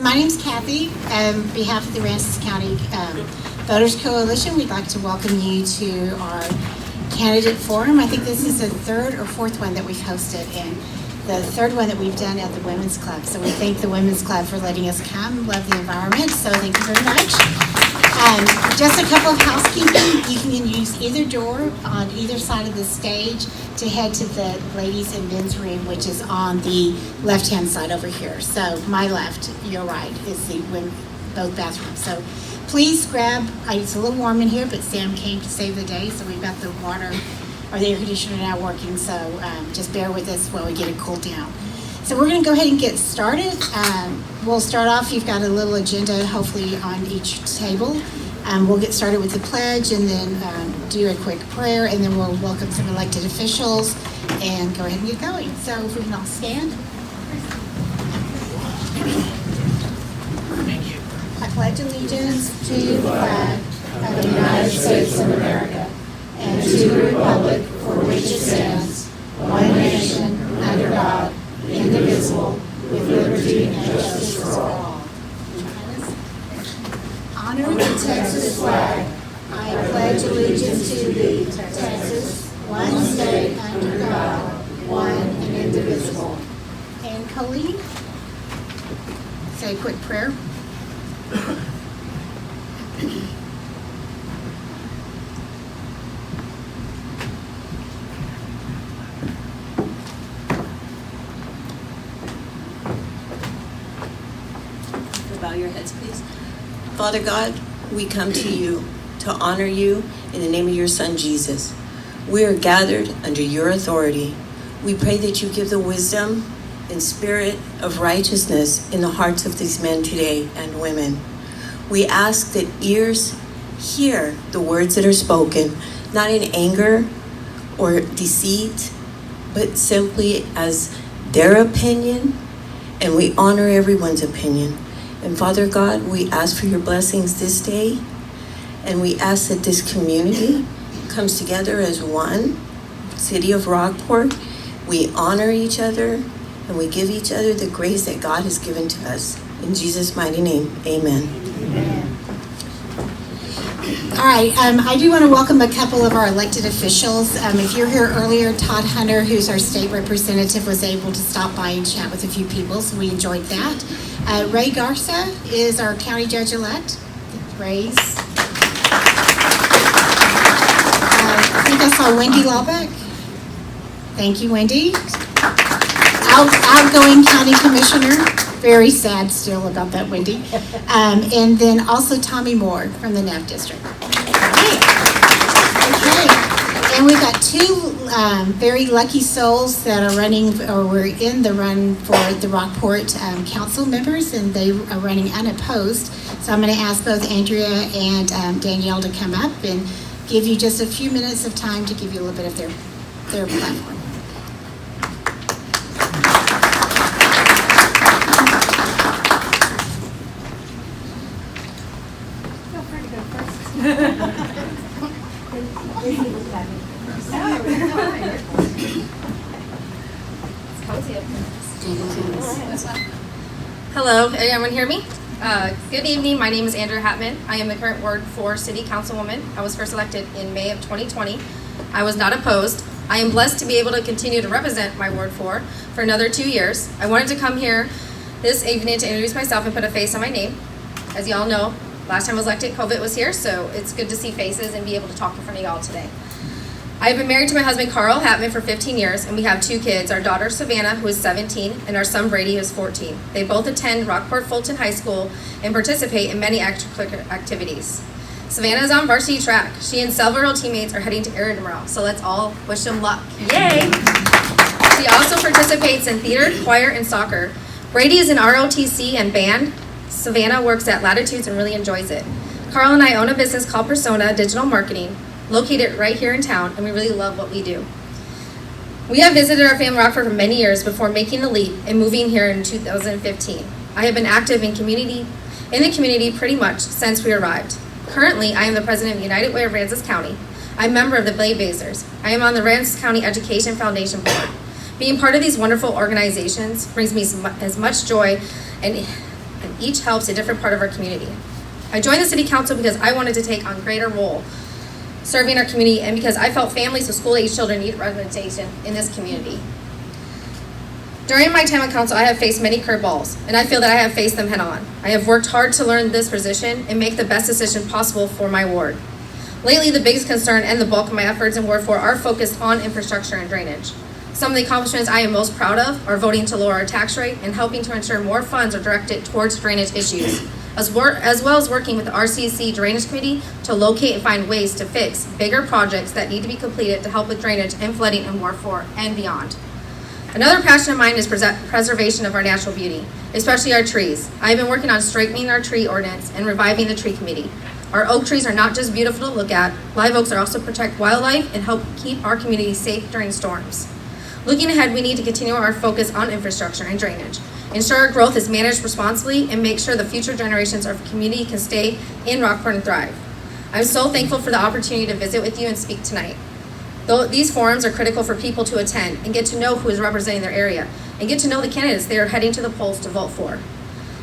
My name's Kathy. On behalf of the Aransas County Voters Coalition, we'd like to welcome you to our candidate forum. I think this is the third or fourth one that we've hosted, and the third one that we've done at the Women's Club. So we thank the Women's Club for letting us come. Love the environment, so thank you very much. Just a couple of housekeeping. You can use either door on either side of the stage to head to the ladies and men's room, which is on the left-hand side over here. So my left, your right, is the both bathrooms. So please grab, it's a little warm in here, but Sam came to save the day, so we've got the water or the air conditioner now working, so just bear with us while we get it cooled down. So we're going to go ahead and get started. We'll start off, you've got a little agenda hopefully on each table. We'll get started with the pledge and then do a quick prayer, and then we'll welcome some elected officials and go ahead and get going. So if we can all stand. Thank you. I pledge allegiance to the flag of the United States of America and to the republic for which it stands, one nation, under God, indivisible, with liberty and justice for all. Honor the Texas flag. I pledge allegiance to thee, Texas, one state under God, one and indivisible. And Colleen, say a quick prayer. Bow your heads, please. Father God, we come to you to honor you in the name of your Son, Jesus. We are gathered under your authority. We pray that you give the wisdom and spirit of righteousness in the hearts of these men today and women. We ask that ears hear the words that are spoken, not in anger or deceit, but simply as their opinion, and we honor everyone's opinion. And Father God, we ask for your blessings this day, and we ask that this community comes together as one, city of Rockport. We honor each other, and we give each other the grace that God has given to us. In Jesus' mighty name, amen. Amen. All right, I do want to welcome a couple of our elected officials. If you're here earlier, Todd Hunter, who's our state representative, was able to stop by and chat with a few people, so we enjoyed that. Ray Garza is our county judge-elect. Ray's. I think I saw Wendy Laubach. Thank you, Wendy. Outgoing county commissioner. Very sad still about that, Wendy. And then also Tommy Moore from the Neff District. Okay. And we've got two very lucky souls that are running, or were in the run for the Rockport council members, and they are running unopposed. So I'm going to ask both Andrea and Danielle to come up and give you just a few minutes of time to give you a little bit of their platform. Hello, can everyone hear me? Good evening, my name is Andrea Hattman. I am the current Ward 4 City Councilwoman. I was first elected in May of 2020. I was not opposed. I am blessed to be able to continue to represent my Ward 4 for another 2 years. I wanted to come here this evening to introduce myself and put a face on my name. As you all know, last time I was elected, COVID was here, so it's good to see faces and be able to talk in front of y'all today. I have been married to my husband, Carl Hattman, for 15 years, and we have 2 kids, our daughter, Savannah, who is 17, and our son, Brady, who is 14. They both attend Rockport Fulton High School and participate in many extracurricular activities. Savannah is on varsity track. She and several teammates are heading to Area tomorrow, so let's all wish them luck. Yay! She also participates in theater, choir, and soccer. Brady is in ROTC and band. Savannah works at Latitudes and really enjoys it. Carl and I own a business called Persona Digital Marketing, located right here in town, and we really love what we do. We have visited our family Rockford for many years before making the leap and moving here in 2015. I have been active in the community pretty much since we arrived. Currently, I am the president of United Way of Aransas County. I'm a member of the Blazers. I am on the Aransas County Education Foundation Board. Being part of these wonderful organizations brings me as much joy and each helps a different part of our community. I joined the city council because I wanted to take on a greater role serving our community and because I felt families with school-age children need representation in this community. During my time on council, I have faced many curveballs, and I feel that I have faced them head-on. I have worked hard to learn this position and make the best decision possible for my ward. Lately, the biggest concern and the bulk of my efforts in Ward 4 are focused on infrastructure and drainage. Some of the accomplishments I am most proud of are voting to lower our tax rate and helping to ensure more funds are directed towards drainage issues, as well as working with the RCC Drainage Committee to locate and find ways to fix bigger projects that need to be completed to help with drainage and flooding in Ward 4 and beyond. Another passion of mine is preservation of our natural beauty, especially our trees. I have been working on straightening our tree ordinance and reviving the tree committee. Our oak trees are not just beautiful to look at, live oaks are also protect wildlife and help keep our community safe during storms. Looking ahead, we need to continue our focus on infrastructure and drainage, ensure our growth is managed responsibly, and make sure the future generations of our community can stay in Rockport and thrive. I'm so thankful for the opportunity to visit with you and speak tonight. These forums are critical for people to attend and get to know who is representing their area and get to know the candidates they are heading to the polls to vote for.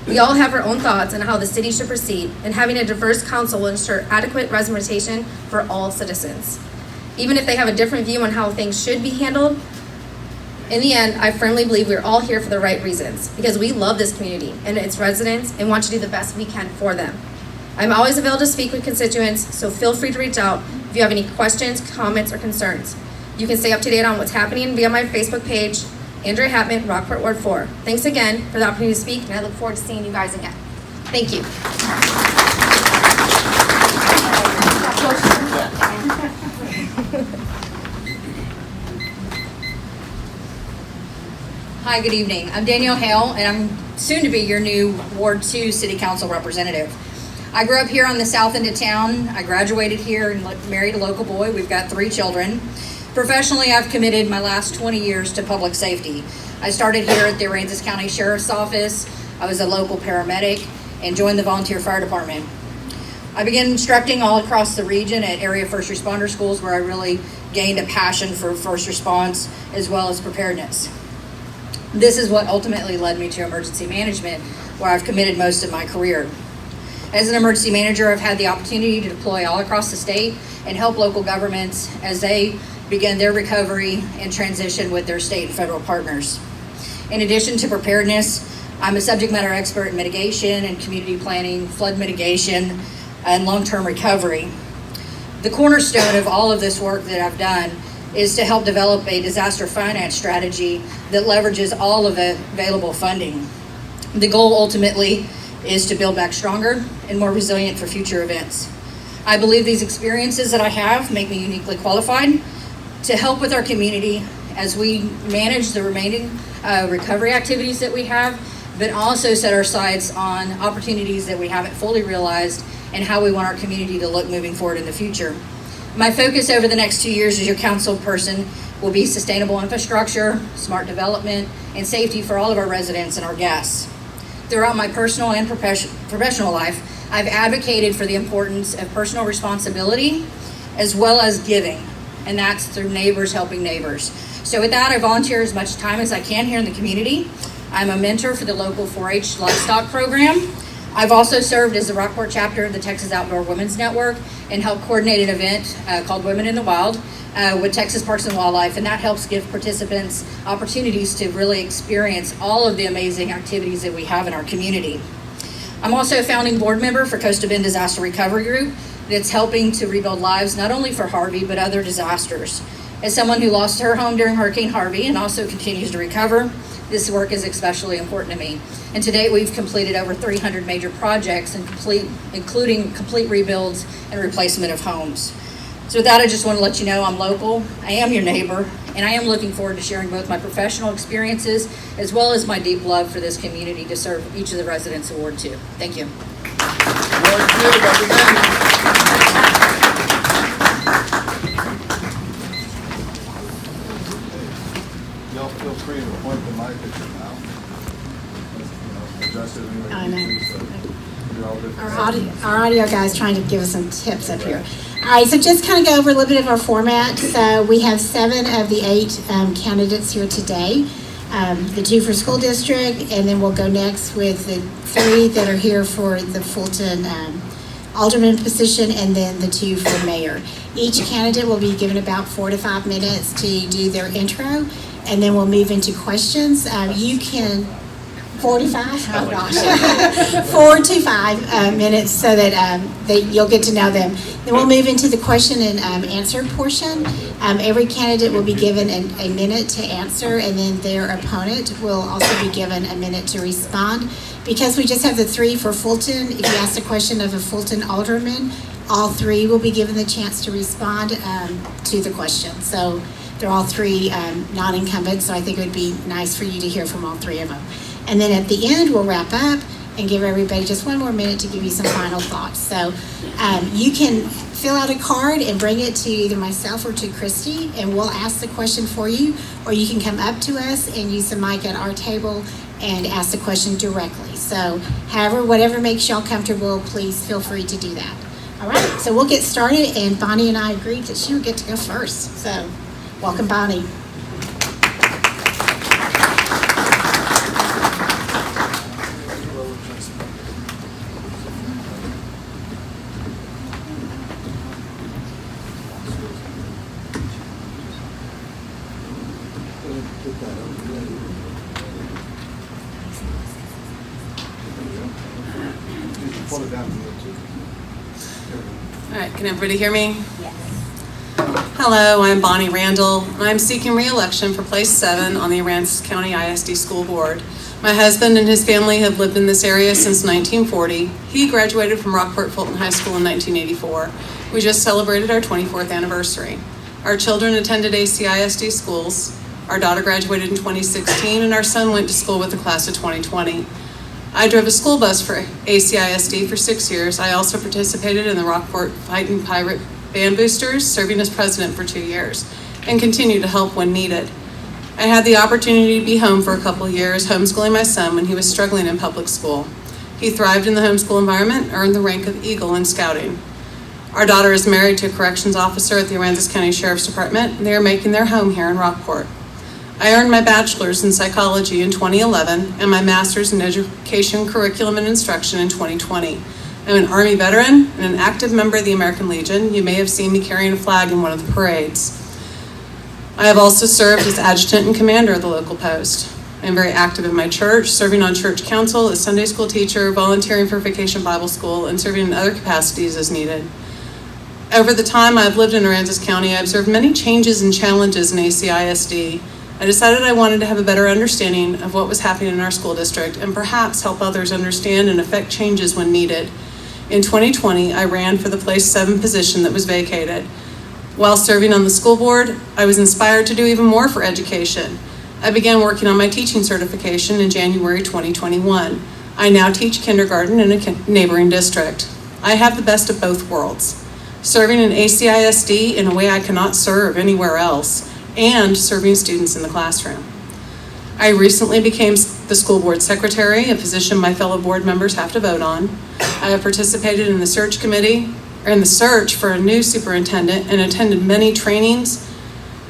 We all have our own thoughts on how the city should proceed, and having a diverse council will ensure adequate representation for all citizens. Even if they have a different view on how things should be handled, in the end, I firmly believe we're all here for the right reasons, because we love this community and its residents and want to do the best we can for them. I'm always available to speak with constituents, so feel free to reach out if you have any questions, comments, or concerns. You can stay up to date on what's happening via my Facebook page, Andrea Hattman, Rockport Ward 4. Thanks again for the opportunity to speak, and I look forward to seeing you guys again. Thank you. Hi, good evening. I'm Danielle Hale, and I'm soon to be your new Ward 2 City Council representative. I grew up here on the south end of town. I graduated here and married a local boy. We've got 3 children. Professionally, I've committed my last 20 years to public safety. I started here at the Aransas County Sheriff's Office. I was a local paramedic and joined the volunteer fire department. I began instructing all across the region at area first responder schools, where I really gained a passion for first response as well as preparedness. This is what ultimately led me to emergency management, where I've committed most of my career. As an emergency manager, I've had the opportunity to deploy all across the state and help local governments as they begin their recovery and transition with their state and federal partners. In addition to preparedness, I'm a subject matter expert in mitigation and community planning, flood mitigation, and long-term recovery. The cornerstone of all of this work that I've done is to help develop a disaster finance strategy that leverages all of the available funding. The goal ultimately is to build back stronger and more resilient for future events. I believe these experiences that I have make me uniquely qualified to help with our community as we manage the remaining recovery activities that we have, but also set our sights on opportunities that we haven't fully realized and how we want our community to look moving forward in the future. My focus over the next 2 years as your council person will be sustainable infrastructure, smart development, and safety for all of our residents and our guests. Throughout my personal and professional life, I've advocated for the importance of personal responsibility as well as giving, and that's through neighbors helping neighbors. So with that, I volunteer as much time as I can here in the community. I'm a mentor for the local 4-H livestock program. I've also served as the Rockport chapter of the Texas Outdoor Women's Network and helped coordinate an event called Women in the Wild with Texas Parks and Wildlife, and that helps give participants opportunities to really experience all of the amazing activities that we have in our community. I'm also a founding board member for Coast to Bend Disaster Recovery Group that's helping to rebuild lives not only for Harvey but other disasters. As someone who lost her home during Hurricane Harvey and also continues to recover, this work is especially important to me. And to date, we've completed over 300 major projects, including complete rebuilds and replacement of homes. So with that, I just want to let you know I'm local, I am your neighbor, and I am looking forward to sharing both my professional experiences as well as my deep love for this community to serve each of the residents of Ward 2. Thank you. Y'all feel free to point the mic at your mouth. Adjust it anyway. I know. So you're all good. Our audio guy's trying to give us some tips up here. All right, so just kind of go over a little bit of our format. So we have 7 of the 8 candidates here today. the 2 for school district, and then we'll go next with the 3 that are here for the Fulton alderman position, and then the 2 for mayor. Each candidate will be given about 4 to 5 minutes to do their intro, and then we'll move into questions. You can 45? Oh gosh, 4 to 5 minutes so that you'll get to know them. Then we'll move into the question and answer portion. Every candidate will be given a minute to answer, and then their opponent will also be given a minute to respond. Because we just have the 3 for Fulton, if you ask a question of a Fulton alderman, all 3 will be given the chance to respond to the question. So they're all 3 non-incumbents, so I think it would be nice for you to hear from all 3 of them. And then at the end, we'll wrap up and give everybody just 1 more minute to give you some final thoughts. So you can fill out a card and bring it to either myself or to Christy, and we'll ask the question for you, or you can come up to us and use the mic at our table and ask the question directly. So however, whatever makes y'all comfortable, please feel free to do that. All right, so we'll get started, and Bonni and I agreed that she would get to go first. So welcome, Bonni. All right, can everybody hear me? Yes. Hello, I'm Bonni Randall. I'm seeking re-election for Place 7 on the Aransas County ISD School Board. My husband and his family have lived in this area since 1940. He graduated from Rockport Fulton High School in 1984. We just celebrated our 24th anniversary. Our children attended ACISD schools. Our daughter graduated in 2016, and our son went to school with the class of 2020. I drove a school bus for ACISD for 6 years. I also participated in the Rockport Fightin' Pirate Band Boosters, serving as president for 2 years, and continue to help when needed. I had the opportunity to be home for a couple of years, homeschooling my son when he was struggling in public school. He thrived in the homeschool environment, earned the rank of Eagle in Scouting. Our daughter is married to a corrections officer at the Aransas County Sheriff's Department, and they are making their home here in Rockport. I earned my bachelor's in psychology in 2011 and my master's in education, curriculum, and instruction in 2020. I'm an Army veteran and an active member of the American Legion. You may have seen me carrying a flag in one of the parades. I have also served as adjutant and commander of the local post. I'm very active in my church, serving on church council, as Sunday school teacher, volunteering for Vacation Bible School, and serving in other capacities as needed. Over the time I've lived in Aransas County, I've observed many changes and challenges in ACISD. I decided I wanted to have a better understanding of what was happening in our school district and perhaps help others understand and affect changes when needed. In 2020, I ran for the Place 7 position that was vacated. While serving on the school board, I was inspired to do even more for education. I began working on my teaching certification in January 2021. I now teach kindergarten in a neighboring district. I have the best of both worlds, serving in ACISD in a way I cannot serve anywhere else, and serving students in the classroom. I recently became the school board secretary, a position my fellow board members have to vote on. I have participated in the search committee, or in the search for a new superintendent, and attended many trainings,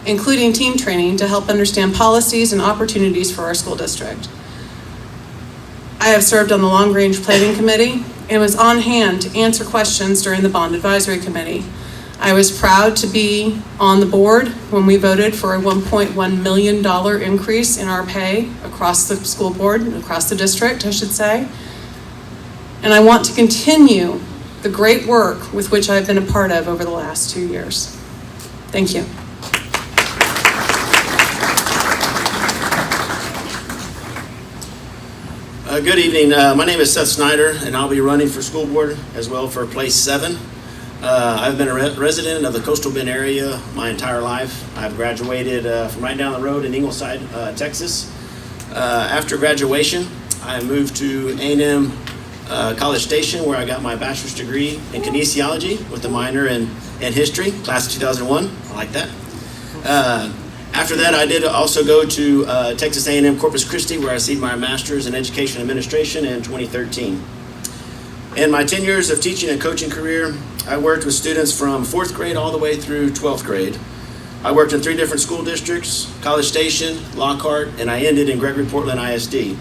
including team training, to help understand policies and opportunities for our school district. I have served on the long-range planning committee and was on hand to answer questions during the bond advisory committee. I was proud to be on the board when we voted for a $1.1 million increase in our pay across the school board, across the district, I should say. And I want to continue the great work with which I've been a part of over the last 2 years. Thank you. Good evening. My name is Seth Snyder, and I'll be running for school board as well for Place 7. I've been a resident of the Coastal Bend area my entire life. I've graduated from right down the road in Ingleside, Texas. After graduation, I moved to A&M College Station, where I got my bachelor's degree in kinesiology with a minor in history, class of 2001. I like that. After that, I did also go to Texas A&M Corpus Christi, where I received my master's in education administration in 2013. In my 10 years of teaching and coaching career, I worked with students from 4th grade all the way through 12th grade. I worked in 3 different school districts, College Station, Lockhart, and I ended in Gregory Portland ISD.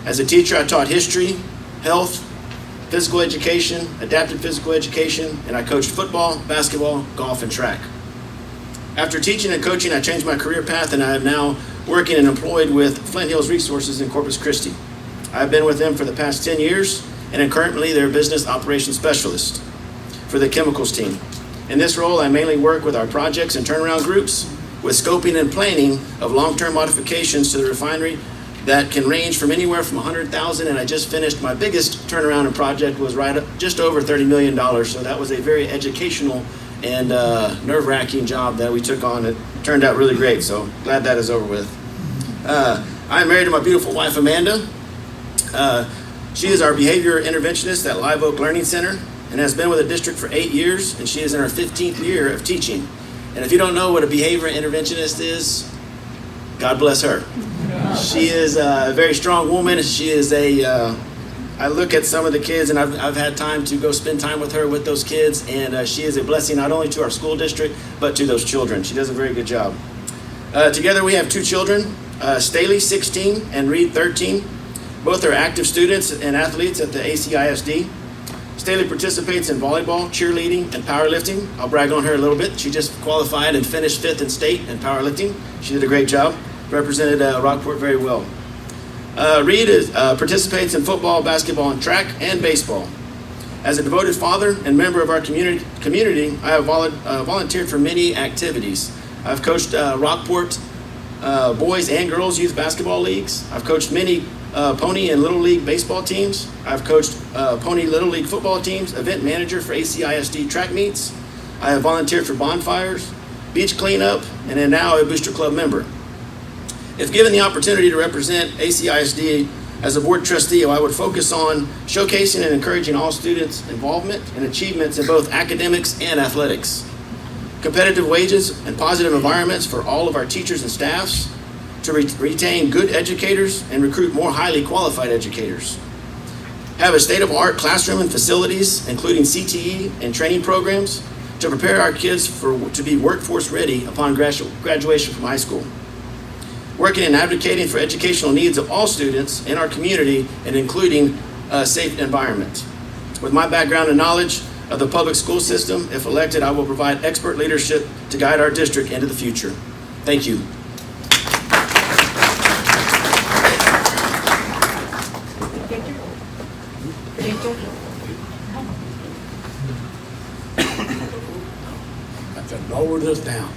As a teacher, I taught history, health, physical education, adapted physical education, and I coached football, basketball, golf, and track. After teaching and coaching, I changed my career path, and I am now working and employed with Flint Hills Resources in Corpus Christi. I've been with them for the past 10 years, and am currently their business operations specialist for the chemicals team. In this role, I mainly work with our projects and turnaround groups with scoping and planning of long-term modifications to the refinery that can range from anywhere from $100,000, and I just finished my biggest turnaround and project was right up just over $30 million. So that was a very educational and nerve-wracking job that we took on. It turned out really great, so glad that is over with. I'm married to my beautiful wife, Amanda. She is our behavior interventionist at Live Oak Learning Center and has been with the district for 8 years, and she is in her 15th year of teaching. And if you don't know what a behavior interventionist is, God bless her. She is a very strong woman. She is I look at some of the kids, and I've had time to go spend time with her with those kids, and she is a blessing not only to our school district, but to those children. She does a very good job. Together we have 2 children, Staley, 16, and Reed, 13. Both are active students and athletes at the ACISD. Staley participates in volleyball, cheerleading, and powerlifting. I'll brag on her a little bit. She just qualified and finished 5th in state in powerlifting. She did a great job, represented Rockport very well. Reed participates in football, basketball, and track, and baseball. As a devoted father and member of our community, I have volunteered for many activities. I've coached Rockport boys and girls youth basketball leagues. I've coached many Pony and Little League baseball teams. I've coached Pony Little League football teams, event manager for ACISD track meets. I have volunteered for bonfires, beach cleanup, and am now a Booster Club member. If given the opportunity to represent ACISD as a board trustee, I would focus on showcasing and encouraging all students' involvement and achievements in both academics and athletics. Competitive wages and positive environments for all of our teachers and staffs, to retain good educators and recruit more highly qualified educators. Have a state-of-the-art classroom and facilities, including CTE and training programs, to prepare our kids to be workforce ready upon graduation from high school. Working and advocating for educational needs of all students in our community, and including a safe environment. With my background and knowledge of the public school system, if elected, I will provide expert leadership to guide our district into the future. Thank you. Lower this down.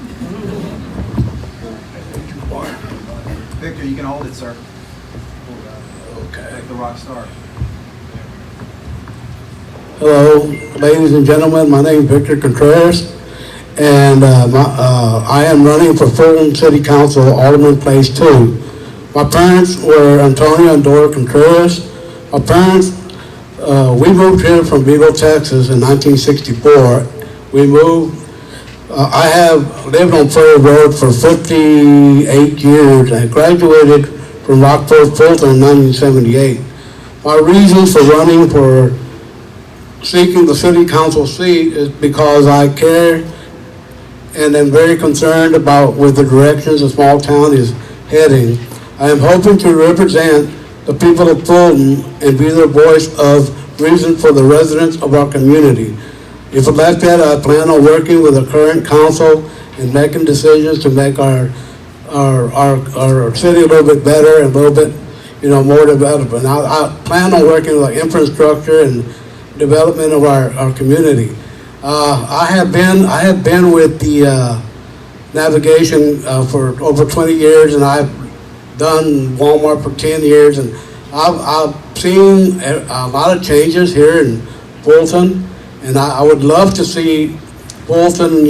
Victor, you can hold it, sir. Okay. Like the rock star. Hello, ladies and gentlemen. My name is Victor Contreras, and I am running for Fulton City Council, Alderman Place 2. My parents were Antonio and Dora Contreras. My parents, we moved here from Beagle, Texas in 1964. We moved. I have lived on Prairie Road for 58 years. I graduated from Rockport, Fulton in 1978. My reasons for running for seeking the city council seat is because I care and am very concerned about where the directions a small town is heading. I am hoping to represent the people of Fulton and be the voice of reason for the residents of our community. If elected, I plan on working with the current council and making decisions to make our city a little bit better and a little bit, more development. I plan on working with the infrastructure and development of our community. I have been with the navigation for over 20 years, and I've done Walmart for 10 years, and I've seen a lot of changes here in Fulton. And I would love to see Fulton,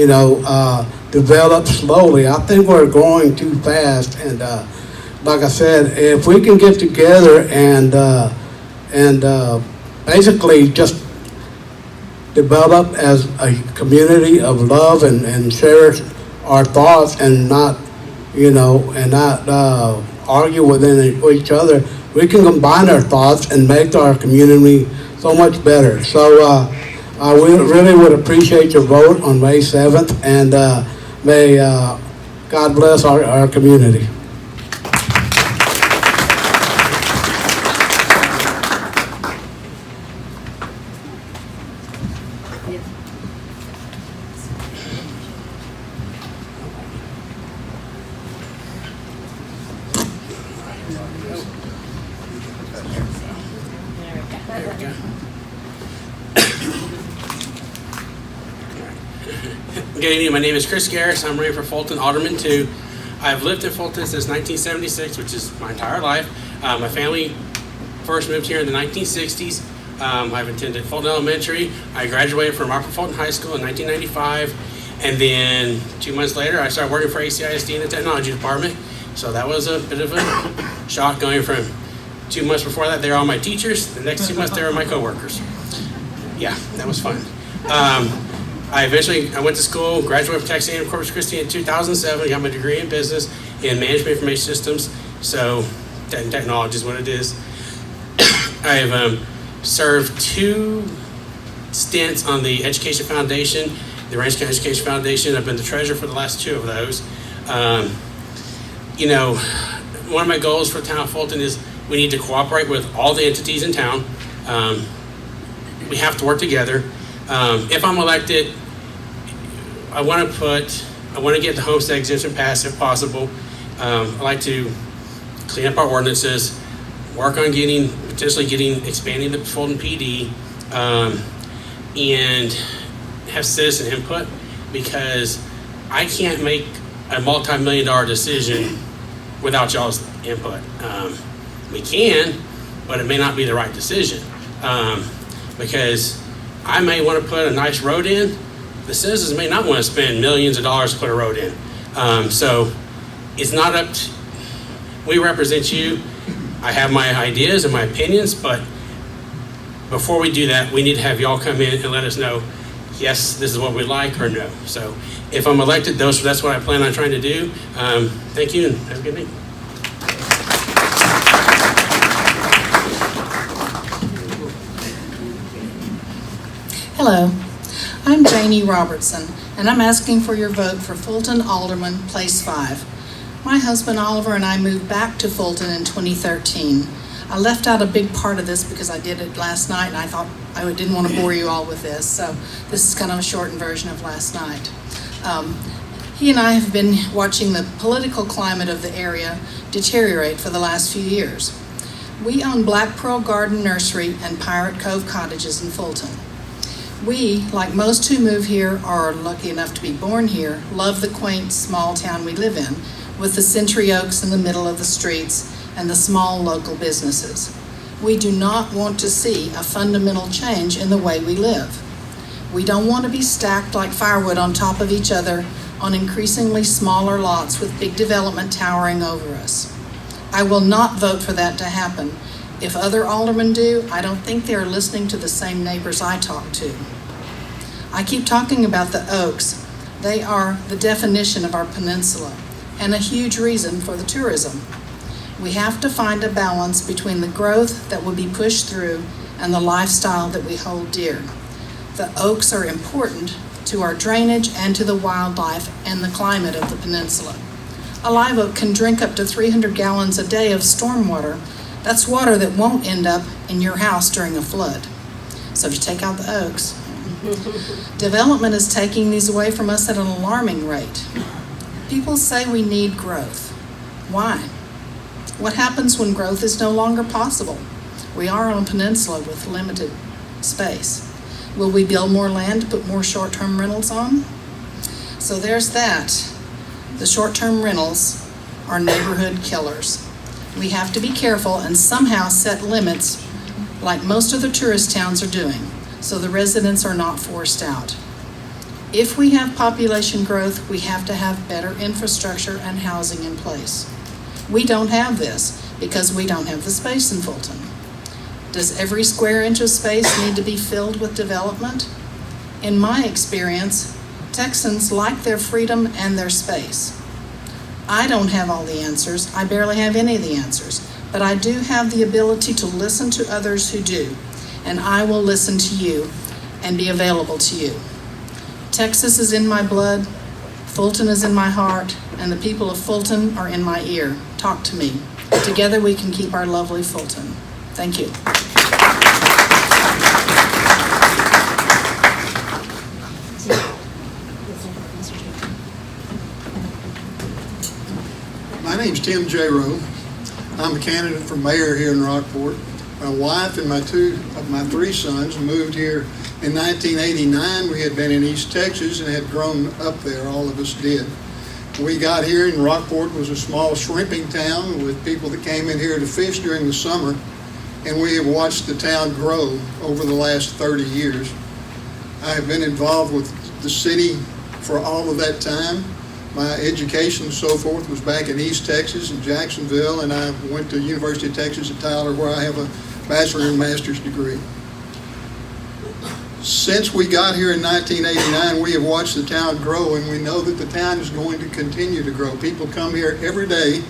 develop slowly. I think we're growing too fast. And like I said, if we can get together and basically just develop as a community of love and share our thoughts and not, argue within each other, we can combine our thoughts and make our community so much better. So. I really would appreciate your vote on May 7th, and May God bless our community. Good evening, my name is Chris Garis. I'm running for Fulton Alderman 2. I've lived in Fulton since 1976, which is my entire life. My family first moved here in the 1960s. I've attended Fulton Elementary. I graduated from Rockport Fulton High School in 1995. And then 2 months later, I started working for ACISD in the technology department. So that was a bit of a shock going from 2 months before that, they were all my teachers. The next 2 months, they were my coworkers. Yeah, that was fun. I went to school, graduated from Texas A&M Corpus Christi in 2007, got my degree in business in management information systems, so technology is what it is. I've served 2 stints on the Education Foundation, the Aransas County Education Foundation. I've been the treasurer for the last 2 of those. One of my goals for the town of Fulton is we need to cooperate with all the entities in town. We have to work together. If I'm elected, I want to get the homestead exemption passed if possible. I'd like to clean up our ordinances, work on expanding the Fulton PD, and have citizen input, because I can't make a multi-million-dollar decision without y'all's input. We can, but it may not be the right decision, because I may want to put a nice road in. The citizens may not want to spend millions of dollars to put a road in. So it's not up to, we represent you. I have my ideas and my opinions, but before we do that, we need to have y'all come in and let us know, yes, this is what we like, or no. So if I'm elected, that's what I plan on trying to do. Thank you, and have a good night. Hello, I'm Jayne Robertson, and I'm asking for your vote for Fulton Alderman, Place 5. My husband Oliver and I moved back to Fulton in 2013. I left out a big part of this because I did it last night, and I thought I didn't want to bore you all with this, so this is kind of a shortened version of last night. He and I have been watching the political climate of the area deteriorate for the last few years. We own Black Pearl Garden Nursery and Pirate Cove Cottages in Fulton. We, like most who move here or are lucky enough to be born here, love the quaint small town we live in, with the century oaks in the middle of the streets and the small local businesses. We do not want to see a fundamental change in the way we live. We don't want to be stacked like firewood on top of each other on increasingly smaller lots with big development towering over us. I will not vote for that to happen. If other aldermen do, I don't think they are listening to the same neighbors I talk to. I keep talking about the oaks. They are the definition of our peninsula and a huge reason for the tourism. We have to find a balance between the growth that will be pushed through and the lifestyle that we hold dear. The oaks are important to our drainage and to the wildlife and the climate of the peninsula. A live oak can drink up to 300 gallons a day of stormwater. That's water that won't end up in your house during a flood. So if you take out the oaks, development is taking these away from us at an alarming rate. People say we need growth. Why? What happens when growth is no longer possible? We are on a peninsula with limited space. Will we build more land to put more short-term rentals on? So there's that. The short-term rentals are neighborhood killers. We have to be careful and somehow set limits like most of the tourist towns are doing, so the residents are not forced out. If we have population growth, we have to have better infrastructure and housing in place. We don't have this because we don't have the space in Fulton. Does every square inch of space need to be filled with development? In my experience, Texans like their freedom and their space. I don't have all the answers. I barely have any of the answers, but I do have the ability to listen to others who do, and I will listen to you and be available to you. Texas is in my blood. Fulton is in my heart, and the people of Fulton are in my ear. Talk to me. Together we can keep our lovely Fulton. Thank you. My name's Tim Jayroe. I'm a candidate for mayor here in Rockport. My wife and my two of my three sons moved here in 1989. We had been in East Texas and had grown up there, all of us did. We got here, and Rockport was a small shrimping town with people that came in here to fish during the summer, and we have watched the town grow over the last 30 years. I have been involved with the city for all of that time. My education and so forth was back in East Texas in Jacksonville, and I went to University of Texas at Tyler, where I have a bachelor and master's degree. Since we got here in 1989, we have watched the town grow, and we know that the town is going to continue to grow. People come here every day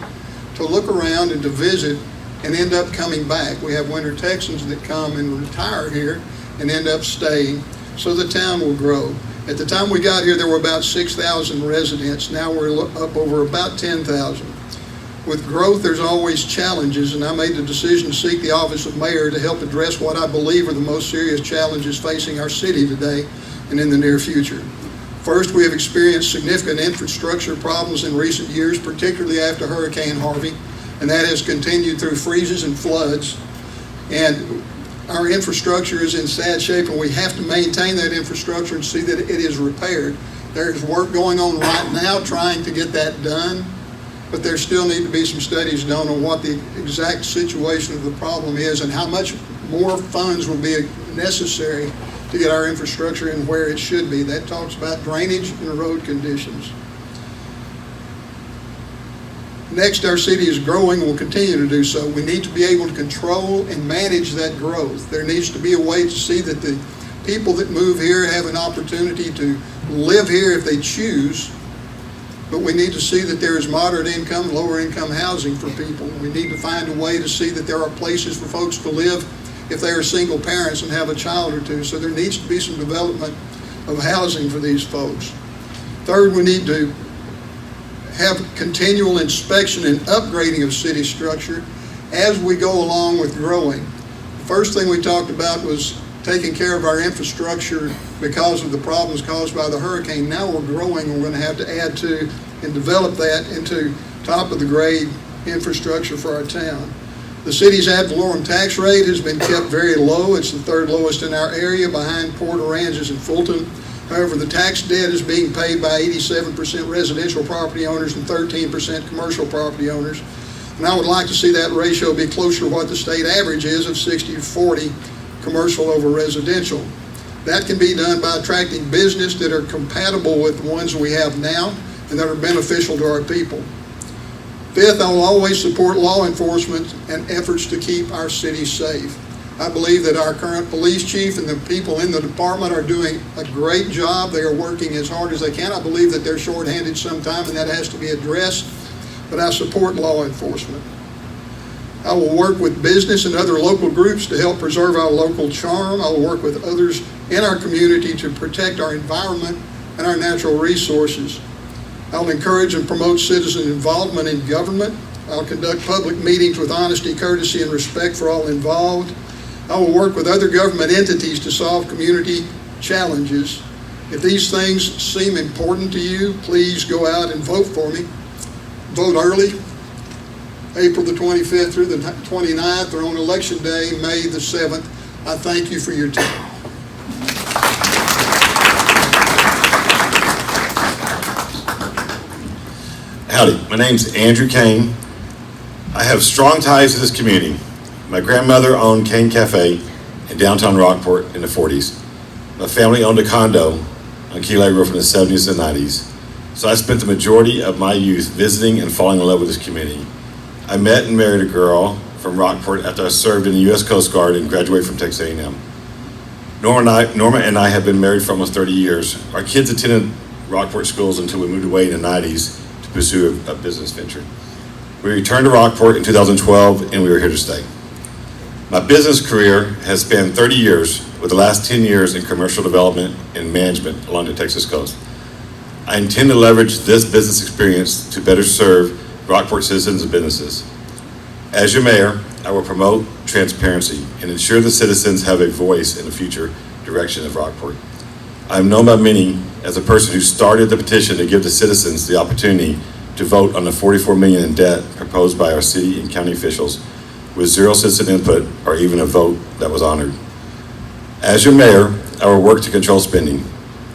to look around and to visit and end up coming back. We have winter Texans that come and retire here and end up staying, so the town will grow. At the time we got here, there were about 6,000 residents. Now we're up over about 10,000. With growth, there's always challenges, and I made the decision to seek the office of mayor to help address what I believe are the most serious challenges facing our city today and in the near future. First, we have experienced significant infrastructure problems in recent years, particularly after Hurricane Harvey, and that has continued through freezes and floods. And our infrastructure is in sad shape, and we have to maintain that infrastructure and see that it is repaired. There is work going on right now trying to get that done, but there still need to be some studies done on what the exact situation of the problem is and how much more funds will be necessary to get our infrastructure in where it should be. That talks about drainage and road conditions. Next, our city is growing and will continue to do so. We need to be able to control and manage that growth. There needs to be a way to see that the people that move here have an opportunity to live here if they choose, but we need to see that there is moderate income, lower income housing for people. We need to find a way to see that there are places for folks to live if they are single parents and have a child or two. So there needs to be some development of housing for these folks. Third, we need to have continual inspection and upgrading of city structure as we go along with growing. The first thing we talked about was taking care of our infrastructure because of the problems caused by the hurricane. Now we're growing, we're going to have to add to and develop that into top of the grade infrastructure for our town. The city's ad valorem tax rate has been kept very low. It's the third lowest in our area behind Port Aransas and Fulton. However, the tax debt is being paid by 87% residential property owners and 13% commercial property owners. And I would like to see that ratio be closer to what the state average is of 60-40 commercial over residential. That can be done by attracting business that are compatible with the ones we have now and that are beneficial to our people. Fifth, I will always support law enforcement and efforts to keep our city safe. I believe that our current police chief and the people in the department are doing a great job. They are working as hard as they can. I believe that they're shorthanded sometime and that has to be addressed, but I support law enforcement. I will work with business and other local groups to help preserve our local charm. I will work with others in our community to protect our environment and our natural resources. I will encourage and promote citizen involvement in government. I'll conduct public meetings with honesty, courtesy, and respect for all involved. I will work with other government entities to solve community challenges. If these things seem important to you, please go out and vote for me. Vote early, April the 25th through the 29th, or on Election Day, May the 7th. I thank you for your time. Howdy, my name's Andrew Kane. I have strong ties to this community. My grandmother owned Kane Cafe in downtown Rockport in the 40s. My family owned a condo on Key Lake Road from the 70s and 90s. So I spent the majority of my youth visiting and falling in love with this community. I met and married a girl from Rockport after I served in the U.S. Coast Guard and graduated from Texas A&M. Norma and I have been married for almost 30 years. Our kids attended Rockport schools until we moved away in the 90s to pursue a business venture. We returned to Rockport in 2012 and we were here to stay. My business career has spanned 30 years, with the last 10 years in commercial development and management along the Texas coast. I intend to leverage this business experience to better serve Rockport citizens and businesses. As your mayor, I will promote transparency and ensure the citizens have a voice in the future direction of Rockport. I am known by many as a person who started the petition to give the citizens the opportunity to vote on the $44 million in debt proposed by our city and county officials with zero citizen input or even a vote that was honored. As your mayor, I will work to control spending.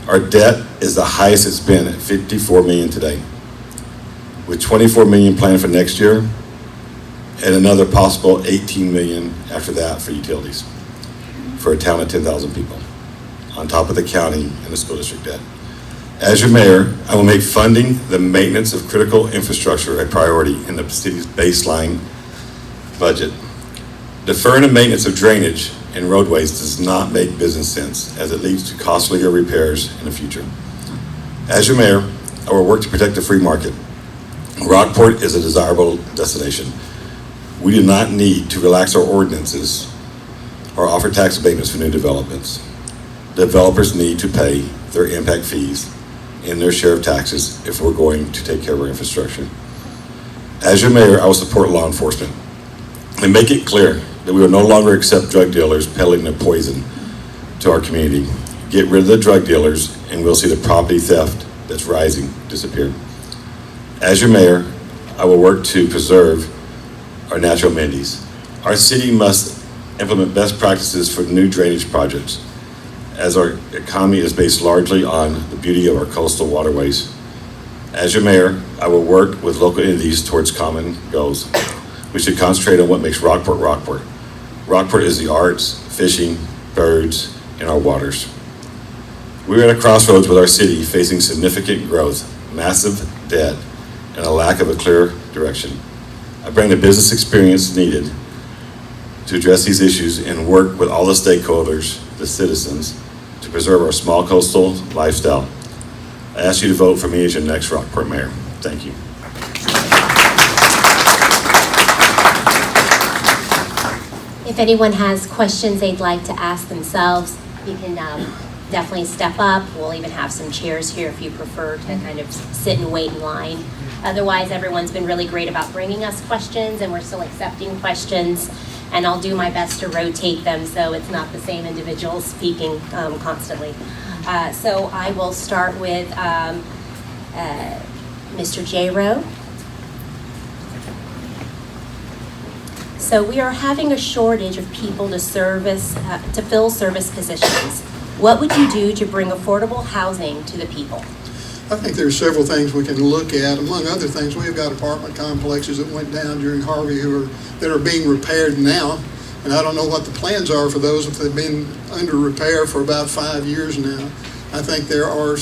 Our debt is the highest it's been at $54 million today, with $24 million planned for next year and another possible $18 million after that for utilities for a town of 10,000 people, on top of the county and the school district debt. As your mayor, I will make funding the maintenance of critical infrastructure a priority in the city's baseline budget. Deferring the maintenance of drainage and roadways does not make business sense, as it leads to costlier repairs in the future. As your mayor, I will work to protect the free market. Rockport is a desirable destination. We do not need to relax our ordinances or offer tax abatements for new developments. Developers need to pay their impact fees and their share of taxes if we're going to take care of our infrastructure. As your mayor, I will support law enforcement and make it clear that we will no longer accept drug dealers peddling their poison to our community. Get rid of the drug dealers and we'll see the property theft that's rising disappear. As your mayor, I will work to preserve our natural amenities. Our city must implement best practices for new drainage projects, as our economy is based largely on the beauty of our coastal waterways. As your mayor, I will work with local entities towards common goals. We should concentrate on what makes Rockport Rockport. Rockport is the arts, fishing, birds, and our waters. We are at a crossroads with our city facing significant growth, massive debt, and a lack of a clear direction. I bring the business experience needed to address these issues and work with all the stakeholders, the citizens, to preserve our small coastal lifestyle. I ask you to vote for me as your next Rockport mayor. Thank you. If anyone has questions they'd like to ask themselves, you can definitely step up. We'll even have some chairs here if you prefer to kind of sit and wait in line. Otherwise, everyone's been really great about bringing us questions, and we're still accepting questions. And I'll do my best to rotate them so it's not the same individual speaking constantly. So I will start with Mr. Jayroe. So we are having a shortage of people to fill service positions. What would you do to bring affordable housing to the people? I think there are several things we can look at. Among other things, we've got apartment complexes that went down during Harvey that are being repaired now. And I don't know what the plans are for those if they've been under repair for about 5 years now. I think there are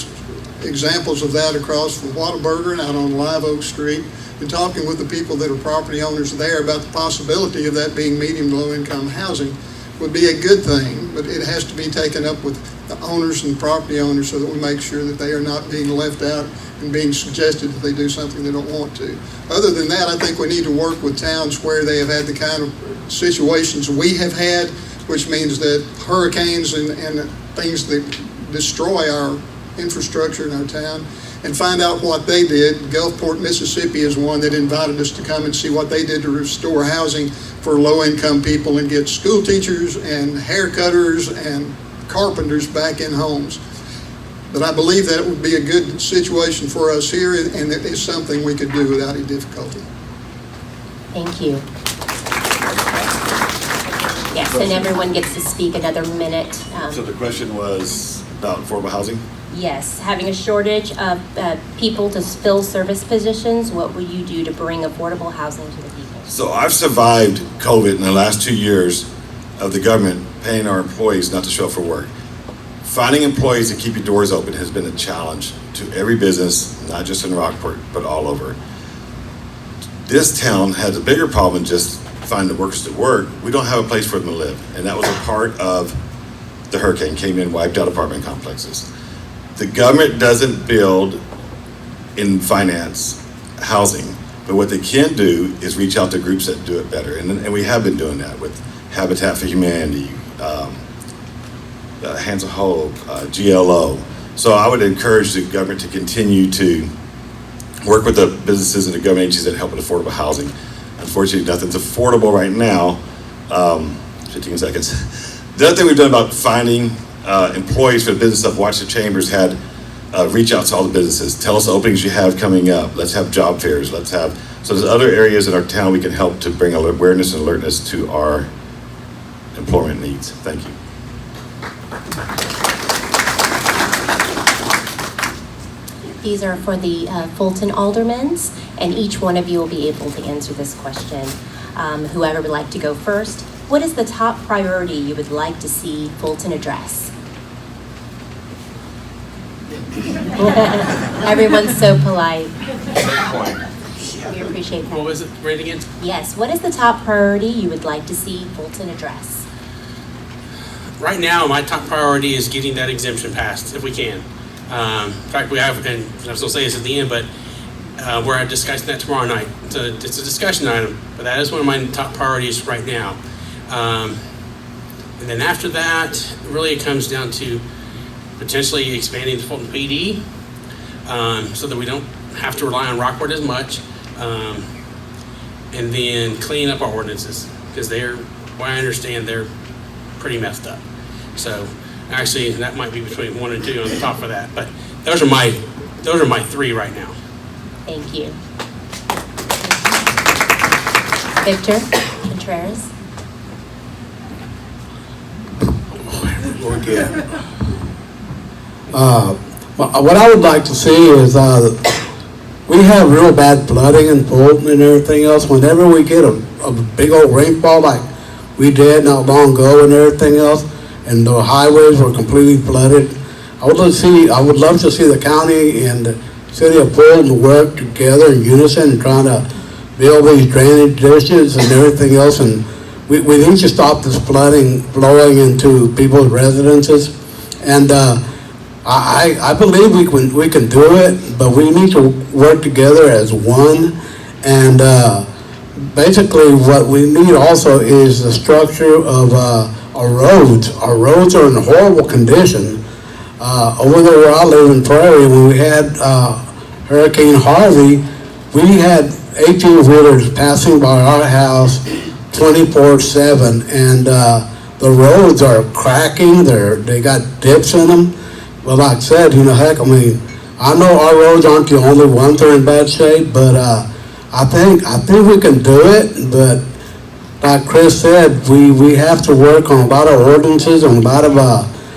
examples of that across from Whataburger and out on Live Oak Street. And talking with the people that are property owners there about the possibility of that being medium to low income housing would be a good thing, but it has to be taken up with the owners and property owners so that we make sure that they are not being left out and being suggested that they do something they don't want to. Other than that, I think we need to work with towns where they have had the kind of situations we have had, which means that hurricanes and things that destroy our infrastructure in our town, and find out what they did. Gulfport, Mississippi is one that invited us to come and see what they did to restore housing for low-income people and get school teachers and haircutters and carpenters back in homes. But I believe that it would be a good situation for us here, and it is something we could do without any difficulty. Thank you. Yes, and everyone gets to speak another minute. So the question was about affordable housing? Yes, having a shortage of people to fill service positions, what would you do to bring affordable housing to the people? So I've survived COVID in the last 2 years of the government paying our employees not to show up for work. Finding employees to keep your doors open has been a challenge to every business, not just in Rockport, but all over. This town has a bigger problem than just finding the workers to work. We don't have a place for them to live. And that was a part of the hurricane, came in, wiped out apartment complexes. The government doesn't build in finance housing, but what they can do is reach out to groups that do it better. And we have been doing that with Habitat for Humanity, Hands of Hope, GLO. So I would encourage the government to continue to work with the businesses and the government agencies that help with affordable housing. Unfortunately, nothing's affordable right now. 15 seconds. The other thing we've done about finding employees for the business of Washington Chambers had reach out to all the businesses. Tell us the openings you have coming up. Let's have job fairs. So there's other areas in our town we can help to bring awareness and alertness to our employment needs. Thank you. These are for the Fulton Aldermans, and each one of you will be able to answer this question. Whoever would like to go first, what is the top priority you would like to see Fulton address? Everyone's so polite. We appreciate that. What was it? Read it again? Yes, what is the top priority you would like to see Fulton address? Right now, my top priority is getting that exemption passed, if we can. In fact, we have, and I was going to say this at the end, but we're discussing that tomorrow night. It's a discussion item, but that is one of my top priorities right now. And then after that, really it comes down to potentially expanding the Fulton PD so that we don't have to rely on Rockport as much. And then clean up our ordinances, because what I understand, they're pretty messed up. So actually, that might be between 1 and 2 on the top of that. But those are my 3 right now. Thank you. Victor Contreras. What I would like to see is we have real bad flooding in Fulton and everything else. Whenever we get a big old rainfall like we did not long ago and everything else, and the highways were completely flooded, I would love to see the county and the city of Fulton work together in unison and trying to build these drainage ditches and everything else. And we need to stop this flooding flowing into people's residences. And I believe we can do it, but we need to work together as one. And basically what we need also is the structure of our roads. Our roads are in horrible condition. Over there where I live in Prairie, when we had Hurricane Harvey, we had 18-wheelers passing by our house 24/7, and the roads are cracking. They got dips in them. But like I said, heck, I mean, I know our roads aren't the only ones that are in bad shape, but I think we can do it. But like Chris said, we have to work on a lot of ordinances and a lot of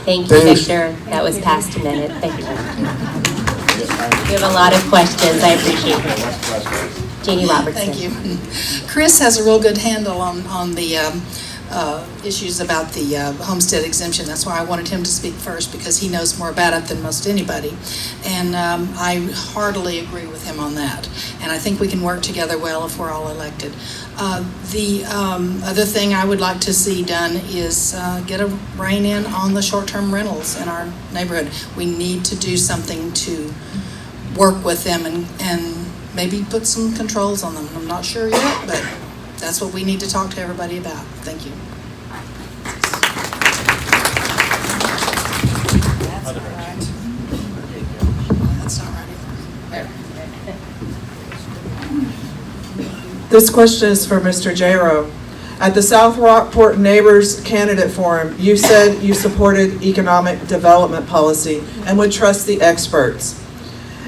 Thank you, Victor. That was past a minute. Thank you. We have a lot of questions. I appreciate it. Jayne Robertson. Thank you. Chris has a real good handle on the issues about the homestead exemption. That's why I wanted him to speak first, because he knows more about it than most anybody. And I heartily agree with him on that. And I think we can work together well if we're all elected. The other thing I would like to see done is get a rein in on the short-term rentals in our neighborhood. We need to do something to work with them and maybe put some controls on them. I'm not sure yet, but that's what we need to talk to everybody about. Thank you. That's not right. There. This question is for Mr. Jayroe. At the South Rockport Neighbors Candidate Forum, you said you supported economic development policy and would trust the experts.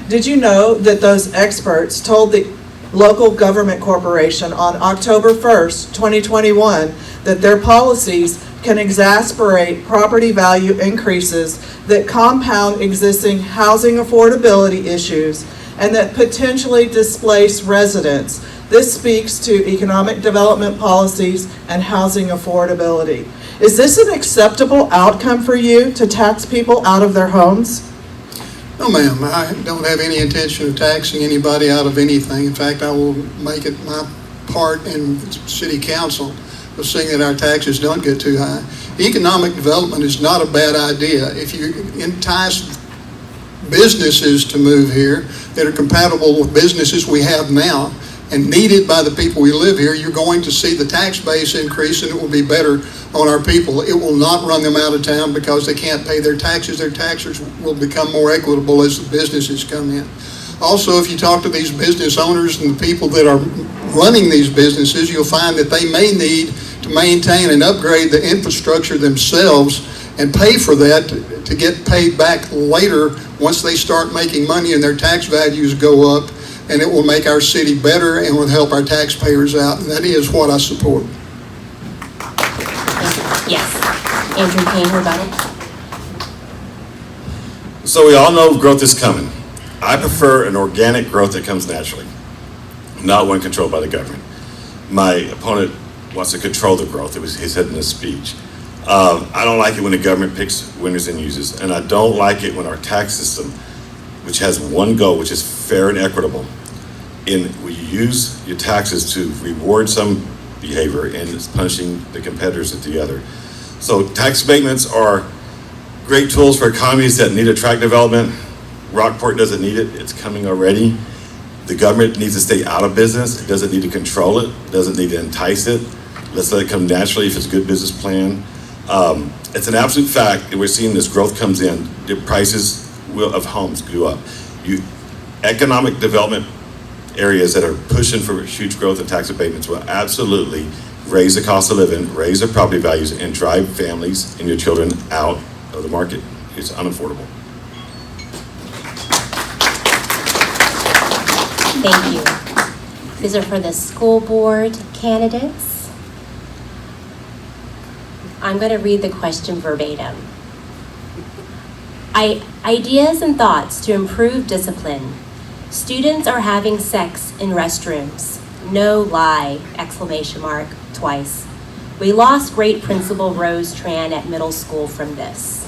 Did you know that those experts told the local government corporation on October 1st, 2021, that their policies can exacerbate property value increases that compound existing housing affordability issues and that potentially displace residents? This speaks to economic development policies and housing affordability. Is this an acceptable outcome for you, to tax people out of their homes? No, ma'am, I don't have any intention of taxing anybody out of anything. In fact, I will make it my part in city council of seeing that our taxes don't get too high. Economic development is not a bad idea. If you entice businesses to move here that are compatible with businesses we have now, and needed by the people who live here, you're going to see the tax base increase, and it will be better on our people. It will not run them out of town because they can't pay their taxes. Their taxes will become more equitable as the businesses come in. Also, if you talk to these business owners and the people that are running these businesses, you'll find that they may need to maintain and upgrade the infrastructure themselves and pay for that to get paid back later once they start making money and their tax values go up, and it will make our city better and will help our taxpayers out, and that is what I support. Yes. Andrew Kane, rebuttal. So we all know growth is coming. I prefer an organic growth that comes naturally, not one controlled by the government. My opponent wants to control the growth. He said in his speech. I don't like it when the government picks winners and losers, and I don't like it when our tax system, which has one goal, which is fair and equitable, and we use your taxes to reward some behavior and it's punishing the competitors at the other. So tax abatements are great tools for economies that need to attract development. Rockport doesn't need it, it's coming already. The government needs to stay out of business. It doesn't need to control it, doesn't need to entice it. Let's let it come naturally if it's a good business plan. It's an absolute fact that we're seeing this growth comes in, the prices of homes go up. Economic development areas that are pushing for huge growth and tax abatements will absolutely raise the cost of living, raise their property values, and drive families and your children out of the market. It's unaffordable. Thank you. These are for the school board candidates. I'm going to read the question verbatim. Ideas and thoughts to improve discipline. Students are having sex in restrooms. No lie! ! Twice. We lost great Principal Rose Tran at middle school from this.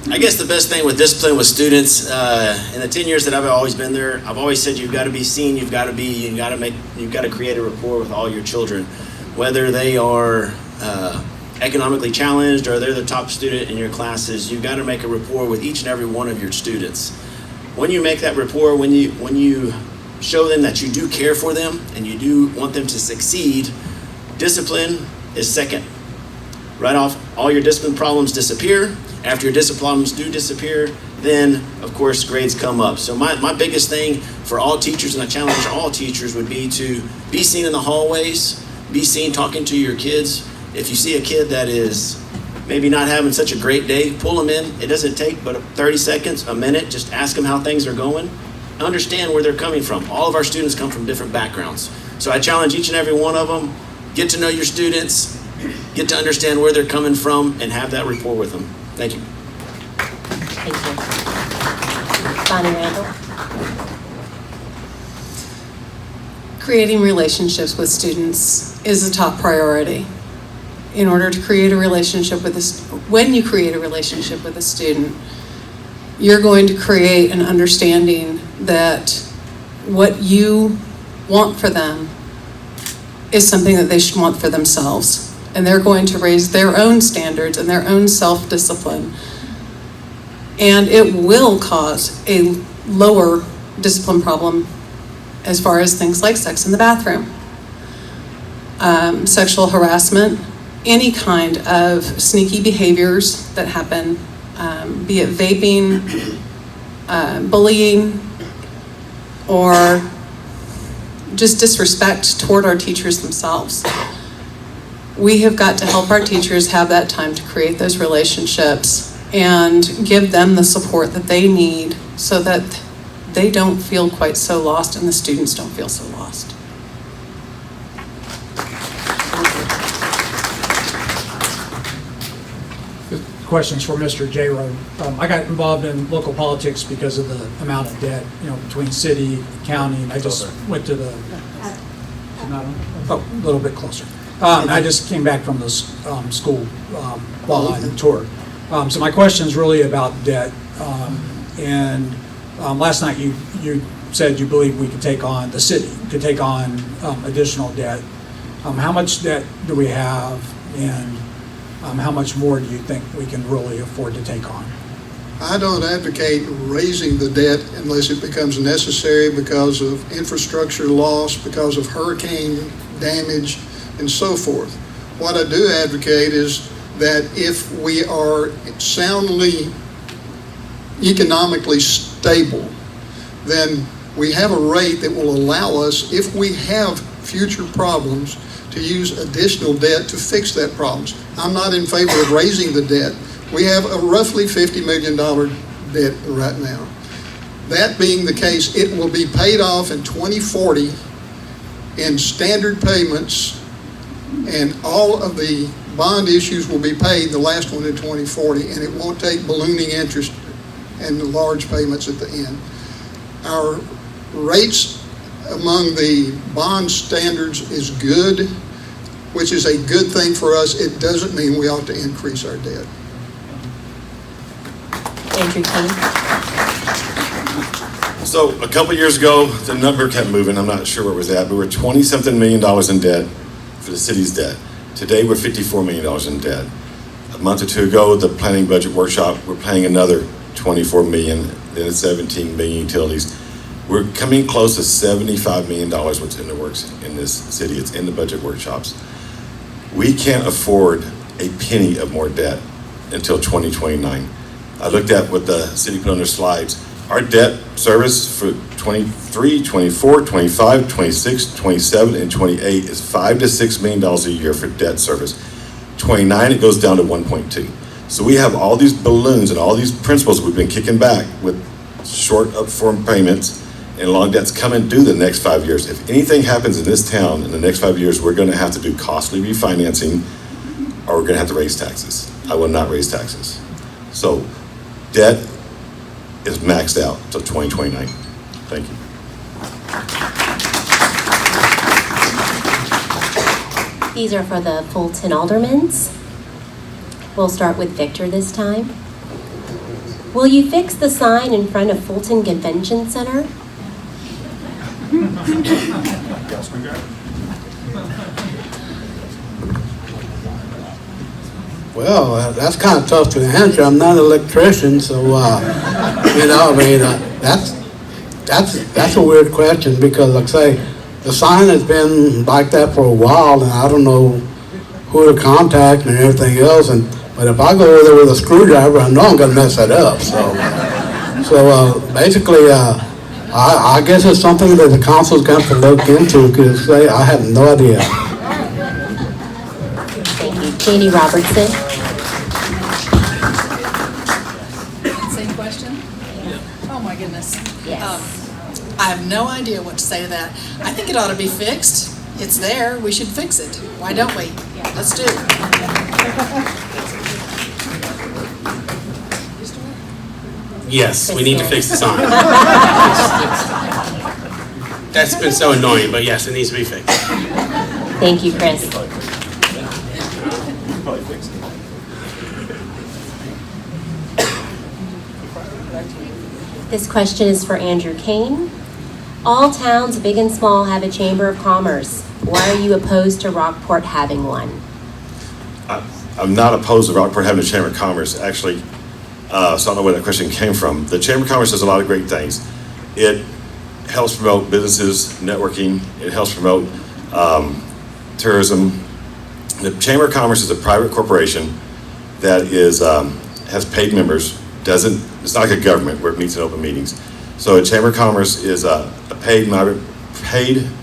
I guess the best thing with discipline with students, in the 10 years that I've always been there, I've always said you've got to be seen, you've got to create a rapport with all your children, whether they are economically challenged or they're the top student in your classes. You've got to make a rapport with each and every one of your students. When you make that rapport, when you show them that you do care for them and you do want them to succeed, discipline is second. Right off, all your discipline problems disappear. After your discipline problems do disappear, then, of course, grades come up. So my biggest thing for all teachers, and I challenge all teachers, would be to be seen in the hallways, be seen talking to your kids. If you see a kid that is maybe not having such a great day, pull them in. It doesn't take but 30 seconds, a minute. Just ask them how things are going. Understand where they're coming from. All of our students come from different backgrounds. So I challenge each and every one of them, get to know your students, get to understand where they're coming from, and have that rapport with them. Thank you. Thank you. Bonni, Randall. Creating relationships with students is a top priority. In order to create a relationship with when you create a relationship with a student, you're going to create an understanding that what you want for them is something that they should want for themselves. And they're going to raise their own standards and their own self-discipline. And it will cause a lower discipline problem as far as things like sex in the bathroom, sexual harassment, any kind of sneaky behaviors that happen, be it vaping, bullying, or just disrespect toward our teachers themselves. We have got to help our teachers have that time to create those relationships and give them the support that they need so that they don't feel quite so lost and the students don't feel so lost. Questions for Mr. Jayroe. I got involved in local politics because of the amount of debt, between city, county, and I just went to a little bit closer. I just came back from the school while on the tour. So my question is really about debt. Last night you said you believe we could take on, the city could take on additional debt. How much debt do we have, and how much more do you think we can really afford to take on? I don't advocate raising the debt unless it becomes necessary because of infrastructure loss, because of hurricane damage, and so forth. What I do advocate is that if we are soundly economically stable, then we have a rate that will allow us, if we have future problems, to use additional debt to fix that problems. I'm not in favor of raising the debt. We have a roughly $50 million debt right now. That being the case, it will be paid off in 2040 in standard payments, and all of the bond issues will be paid, the last one in 2040, and it won't take ballooning interest and large payments at the end. Our rates among the bond standards is good, which is a good thing for us. It doesn't mean we ought to increase our debt. Andrew Kane. So a couple years ago, the number kept moving. I'm not sure where it was at, but we're $20-something million in debt for the city's debt. Today, we're $54 million in debt. A month or two ago, the planning budget workshop, we're planning another $24 million, then it's $17 million utilities. We're coming close to $75 million what's in the works in this city. It's in the budget workshops. We can't afford a penny of more debt until 2029. I looked at what the city put on their slides. Our debt service for 23, 24, 25, 26, 27, and 28 is $5 to $6 million a year for debt service. 29, it goes down to 1.2. So we have all these balloons and all these principals we've been kicking back with short upfront payments and long debts coming due the next 5 years. If anything happens in this town in the next 5 years, we're going to have to do costly refinancing, or we're going to have to raise taxes. I will not raise taxes. So debt is maxed out until 2029. Thank you. These are for the Fulton Aldermans. We'll start with Victor this time. Will you fix the sign in front of Fulton Convention Center? Well, that's kind of tough to answer. I'm not an electrician, so that's a weird question, because, like I say, the sign has been like that for a while, and I don't know who to contact and everything else. But if I go over there with a screwdriver, I know I'm gonna mess that up. So basically, I guess it's something that the council's got to look into, because I have no idea. Thank you. Jayne Robertson. Same question? Oh my goodness. Yes. I have no idea what to say to that. I think it ought to be fixed. It's there, we should fix it. Why don't we? Let's do it. Yes, we need to fix the sign. That's been so annoying, but yes, it needs to be fixed. Thank you, Chris. This question is for Andrew Kane. All towns, big and small, have a chamber of commerce. Why are you opposed to Rockport having one? I'm not opposed to Rockport having a Chamber of Commerce, actually. So I don't know where that question came from. The Chamber of Commerce does a lot of great things. It helps promote businesses, networking. It helps promote tourism. The Chamber of Commerce is a private corporation that is has paid members. It's not like a government where it meets in open meetings. So a Chamber of Commerce is a paid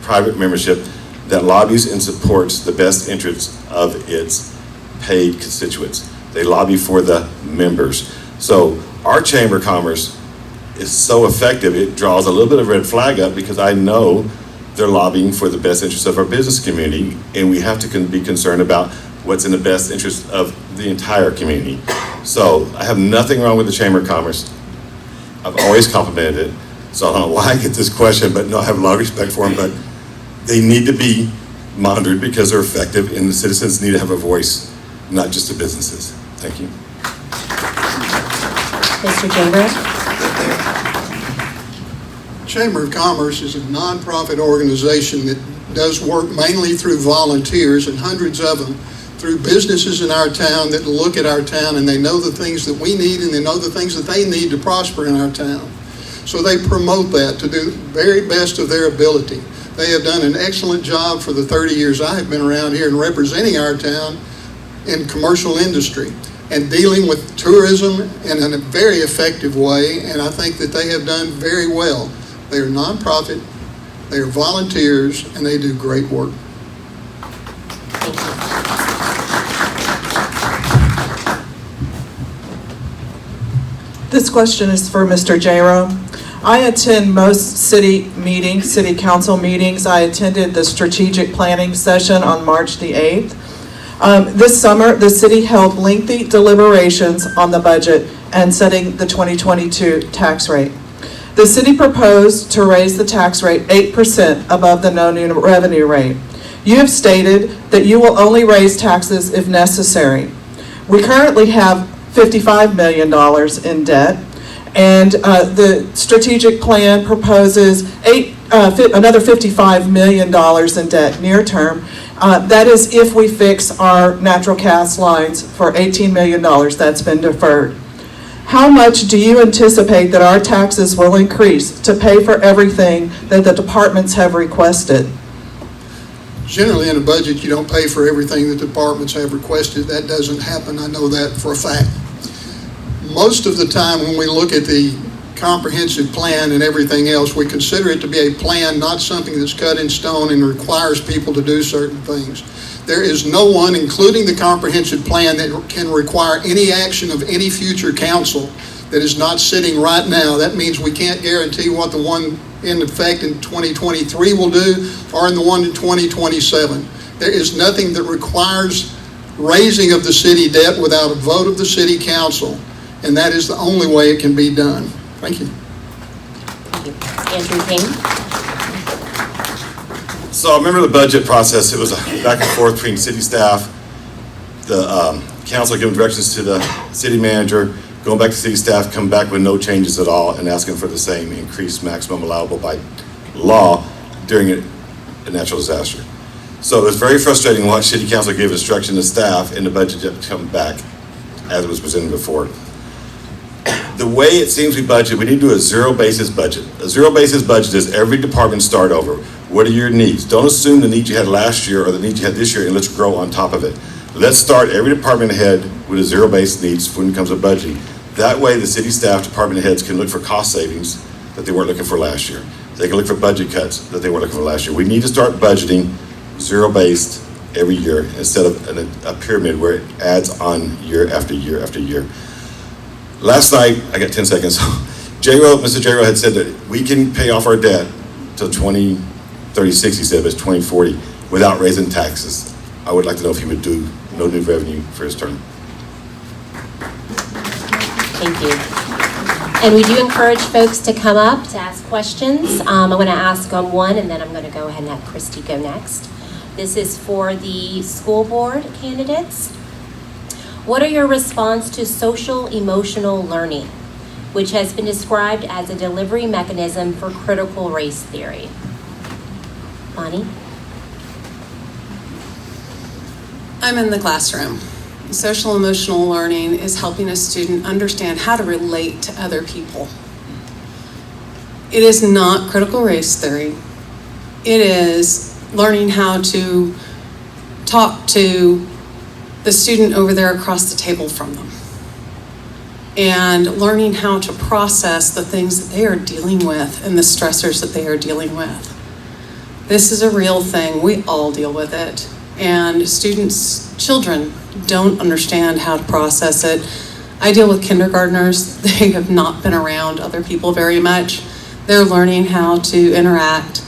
private membership that lobbies and supports the best interests of its paid constituents. They lobby for the members. So our Chamber of Commerce is so effective, it draws a little bit of red flag up, because I know they're lobbying for the best interests of our business community, and we have to be concerned about what's in the best interest of the entire community. So I have nothing wrong with the Chamber of Commerce. I've always complimented it. So I don't know why I get this question, but no, I have a lot of respect for them, but they need to be monitored because they're effective, and the citizens need to have a voice, not just the businesses. Thank you. Mr. Jayroe. Chamber of Commerce is a nonprofit organization that does work mainly through volunteers, and hundreds of them through businesses in our town that look at our town and they know the things that we need and they know the things that they need to prosper in our town. So they promote that to do the very best of their ability. They have done an excellent job for the 30 years I have been around here and representing our town in commercial industry and dealing with tourism in a very effective way, and I think that they have done very well. They are nonprofit, they are volunteers, and they do great work. This question is for Mr. Jayroe. I attend most city council meetings. I attended the strategic planning session on March the 8th. This summer, the city held lengthy deliberations on the budget and setting the 2022 tax rate. The city proposed to raise the tax rate 8% above the known revenue rate. You have stated that you will only raise taxes if necessary. We currently have $55 million in debt, and the strategic plan proposes another $55 million in debt near term. That is if we fix our natural gas lines for $18 million that's been deferred. How much do you anticipate that our taxes will increase to pay for everything that the departments have requested? Generally in a budget, you don't pay for everything that the departments have requested. That doesn't happen. I know that for a fact. Most of the time when we look at the comprehensive plan and everything else, we consider it to be a plan, not something that's cut in stone and requires people to do certain things. There is no one, including the comprehensive plan, that can require any action of any future council that is not sitting right now. That means we can't guarantee what the one in effect in 2023 will do or in the one in 2027. There is nothing that requires raising of the city debt without a vote of the city council, and that is the only way it can be done. Thank you. Thank you. Andrew Kane. So I remember the budget process. It was a back and forth between city staff, the council giving directions to the city manager, going back to city staff, come back with no changes at all, and asking for the same increased maximum allowable by law during a natural disaster. So it was very frustrating to watch city council give instruction to staff and the budget to come back as it was presented before. The way it seems we budget, we need to do a zero-basis budget. A zero-basis budget is every department start over. What are your needs? Don't assume the needs you had last year or the needs you had this year and let's grow on top of it. Let's start every department head with a zero-based needs when it comes to budgeting. That way the city staff, department heads can look for cost savings that they weren't looking for last year. They can look for budget cuts that they weren't looking for last year. We need to start budgeting zero-based every year instead of a pyramid where it adds on year after year after year. Last night, I got 10 seconds. Mr. Jayroe had said that we can pay off our debt till 2036, he said, but it's 2040 without raising taxes. I would like to know if he would do no new revenue for his term. Thank you. And we do encourage folks to come up to ask questions. I'm going to ask on one, and then I'm going to go ahead and have Christy go next. This is for the school board candidates. What are your response to social emotional learning, which has been described as a delivery mechanism for critical race theory? Bonni? I'm in the classroom. Social emotional learning is helping a student understand how to relate to other people. It is not critical race theory. It is learning how to talk to the student over there across the table from them and learning how to process the things that they are dealing with and the stressors that they are dealing with. This is a real thing. We all deal with it. And children don't understand how to process it. I deal with kindergartners. They have not been around other people very much. They're learning how to interact.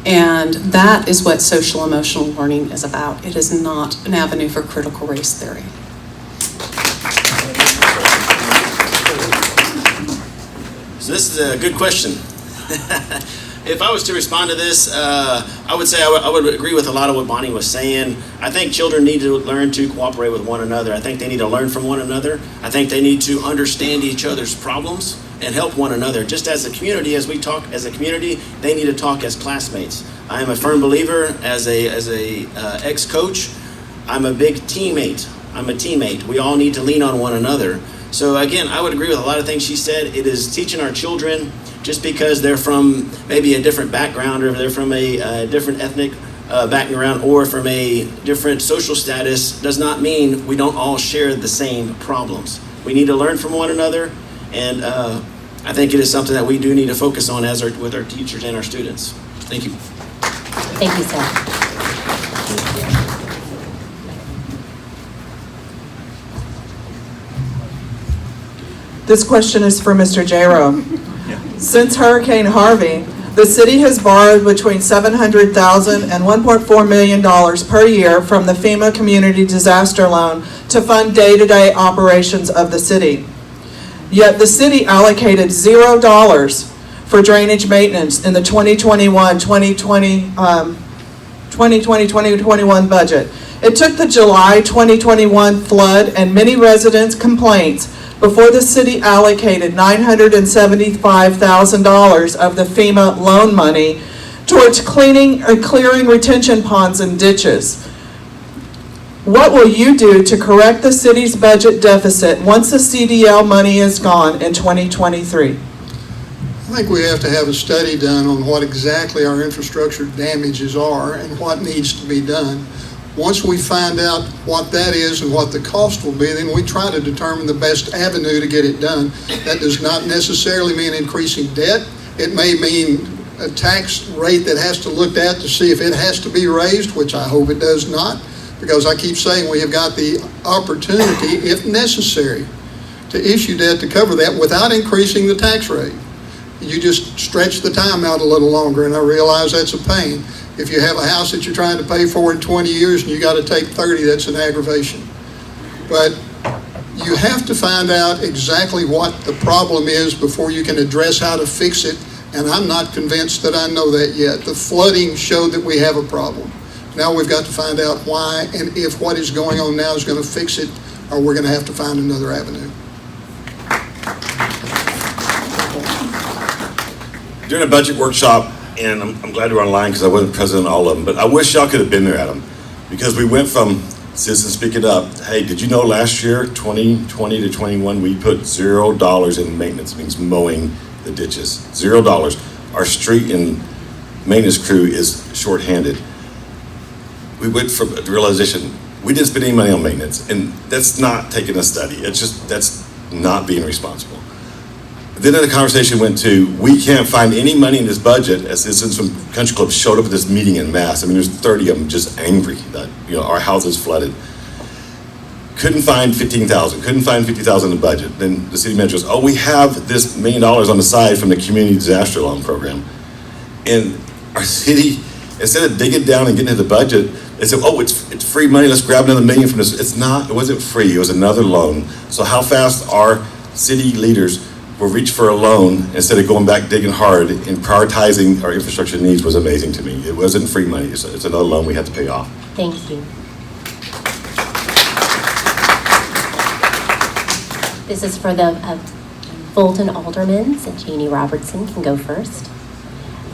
And that is what social emotional learning is about. It is not an avenue for critical race theory. So this is a good question. If I was to respond to this, I would say I would agree with a lot of what Bonni was saying. I think children need to learn to cooperate with one another. I think they need to learn from one another. I think they need to understand each other's problems and help one another. Just as a community, as we talk as a community, they need to talk as classmates. I am a firm believer as a ex-coach I'm a big teammate. I'm a teammate. We all need to lean on one another. So again, I would agree with a lot of things she said. It is teaching our children, just because they're from maybe a different background, or they're from a different ethnic background, or from a different social status, does not mean we don't all share the same problems. We need to learn from one another, and I think it is something that we do need to focus on with our teachers and our students. Thank you. Thank you, Seth. This question is for Mr. Jayroe. Since Hurricane Harvey, the city has borrowed between $700,000 and $1.4 million per year from the FEMA Community Disaster Loan to fund day-to-day operations of the city. Yet the city allocated $0 for drainage maintenance in the 2020-2021 budget. It took the July 2021 flood and many residents' complaints before the city allocated $975,000 of the FEMA loan money towards clearing retention ponds and ditches. What will you do to correct the city's budget deficit once the CDL money is gone in 2023? I think we have to have a study done on what exactly our infrastructure damages are and what needs to be done. Once we find out what that is and what the cost will be, then we try to determine the best avenue to get it done. That does not necessarily mean increasing debt. It may mean a tax rate that has to look at to see if it has to be raised, which I hope it does not, because I keep saying we have got the opportunity, if necessary, to issue debt to cover that without increasing the tax rate. You just stretch the time out a little longer, and I realize that's a pain. If you have a house that you're trying to pay for in 20 years and you got to take 30, that's an aggravation. But you have to find out exactly what the problem is before you can address how to fix it, and I'm not convinced that I know that yet. The flooding showed that we have a problem. Now we've got to find out why, and if what is going on now is going to fix it, or we're going to have to find another avenue. During a budget workshop, and I'm glad we're online because I wasn't present at all of them, but I wish y'all could have been there at them, because we went from citizens speaking up, hey, did you know last year, 2020 to 21, we put $0 in maintenance, it means mowing the ditches, $0. Our street and maintenance crew is shorthanded. We went from the realization, we didn't spend any money on maintenance, and that's not taking a study, it's just, that's not being responsible. Then the conversation went to, we can't find any money in this budget, as citizens from country clubs showed up at this meeting in mass. I mean, there's 30 of them just angry that, our house is flooded. Couldn't find $15,000, couldn't find $50,000 in the budget. Then the city manager goes, oh, we have this $1 million on the side from the community disaster loan program. And our city, instead of digging down and getting into the budget, they said, oh, it's free money, let's grab another $1 million from this. It's not, it wasn't free, it was another loan. So how fast our city leaders will reach for a loan instead of going back digging hard and prioritizing our infrastructure needs was amazing to me. It wasn't free money, it's another loan we had to pay off. Thank you. This is for the Fulton Aldermen, and Jayne Robertson can go first.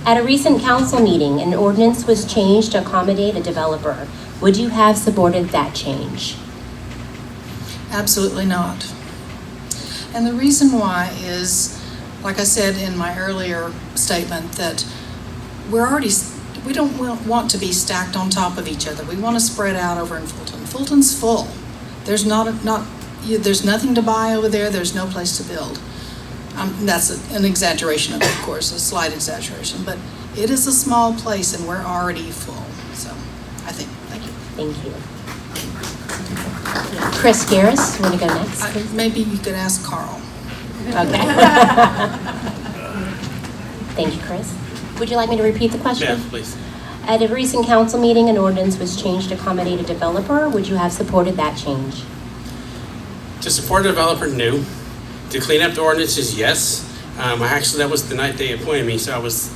At a recent council meeting, an ordinance was changed to accommodate a developer. Would you have supported that change? Absolutely not. And the reason why is, like I said in my earlier statement, that we don't want to be stacked on top of each other. We want to spread out over in Fulton. Fulton's full. There's there's nothing to buy over there. There's no place to build. That's an exaggeration of it, of course, a slight exaggeration, but it is a small place and we're already full. So I think, thank you. Thank you. Chris Garis, you want to go next, please? Maybe you could ask Carl. Okay. Thank you, Chris. Would you like me to repeat the question? Yeah, please. At a recent council meeting, an ordinance was changed to accommodate a developer. Would you have supported that change? To support a developer, no. To clean up the ordinances, yes. That was the night they appointed me, so I was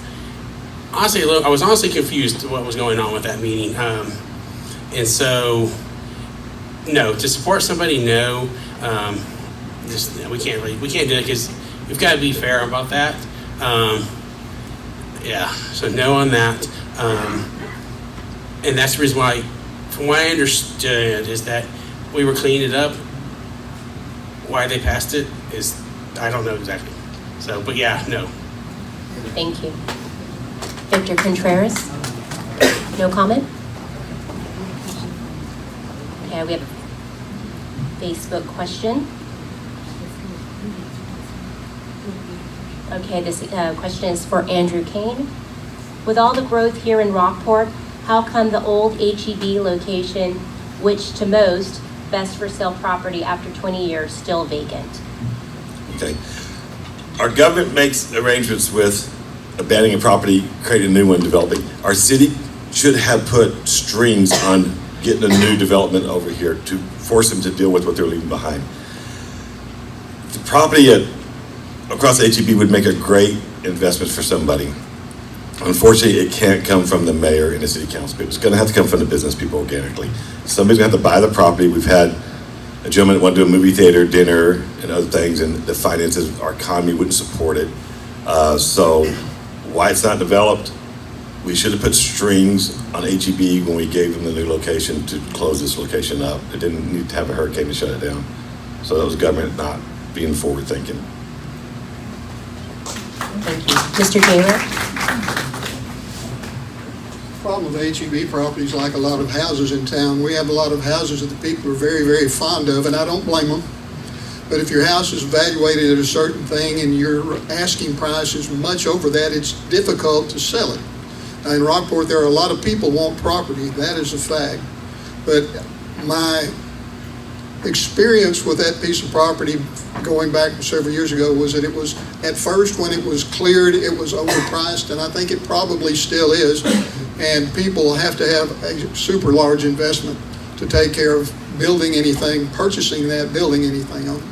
honestly confused to what was going on with that meeting. And so, no. To support somebody, no. We can't do it because we've got to be fair about that. So no on that. And that's the reason why from what I understood, is that we were cleaning it up. Why they passed it is, I don't know exactly. So, but yeah, no. Thank you. Victor Contreras? No comment? Okay, we have a Facebook question. Okay, this question is for Andrew Kane. With all the growth here in Rockport, how come the old HEB location, which to most, best for sale property after 20 years, still vacant? Okay. Our government makes arrangements with abandoning a property, creating a new one, developing. Our city should have put strings on getting a new development over here to force them to deal with what they're leaving behind. The property across HEB would make a great investment for somebody. Unfortunately, it can't come from the mayor and the city council people. It's going to have to come from the business people organically. Somebody's going to have to buy the property. We've had a gentleman that wanted to do a movie theater, dinner, and other things, and the finances, our economy wouldn't support it. So why it's not developed, we should have put strings on HEB when we gave them the new location to close this location up. It didn't need to have a hurricane to shut it down. So that was government not being forward thinking. Thank you. Mr. Jayroe? Problem with HEB properties, like a lot of houses in town, we have a lot of houses that the people are very, very fond of, and I don't blame them. But if your house is evaluated at a certain thing and your asking price is much over that, it's difficult to sell it. Now, in Rockport, there are a lot of people want property. That is a fact. But my experience with that piece of property going back several years ago was that it was, at first when it was cleared, it was overpriced, and I think it probably still is. And people have to have a super large investment to take care of building anything, purchasing that, building anything on it.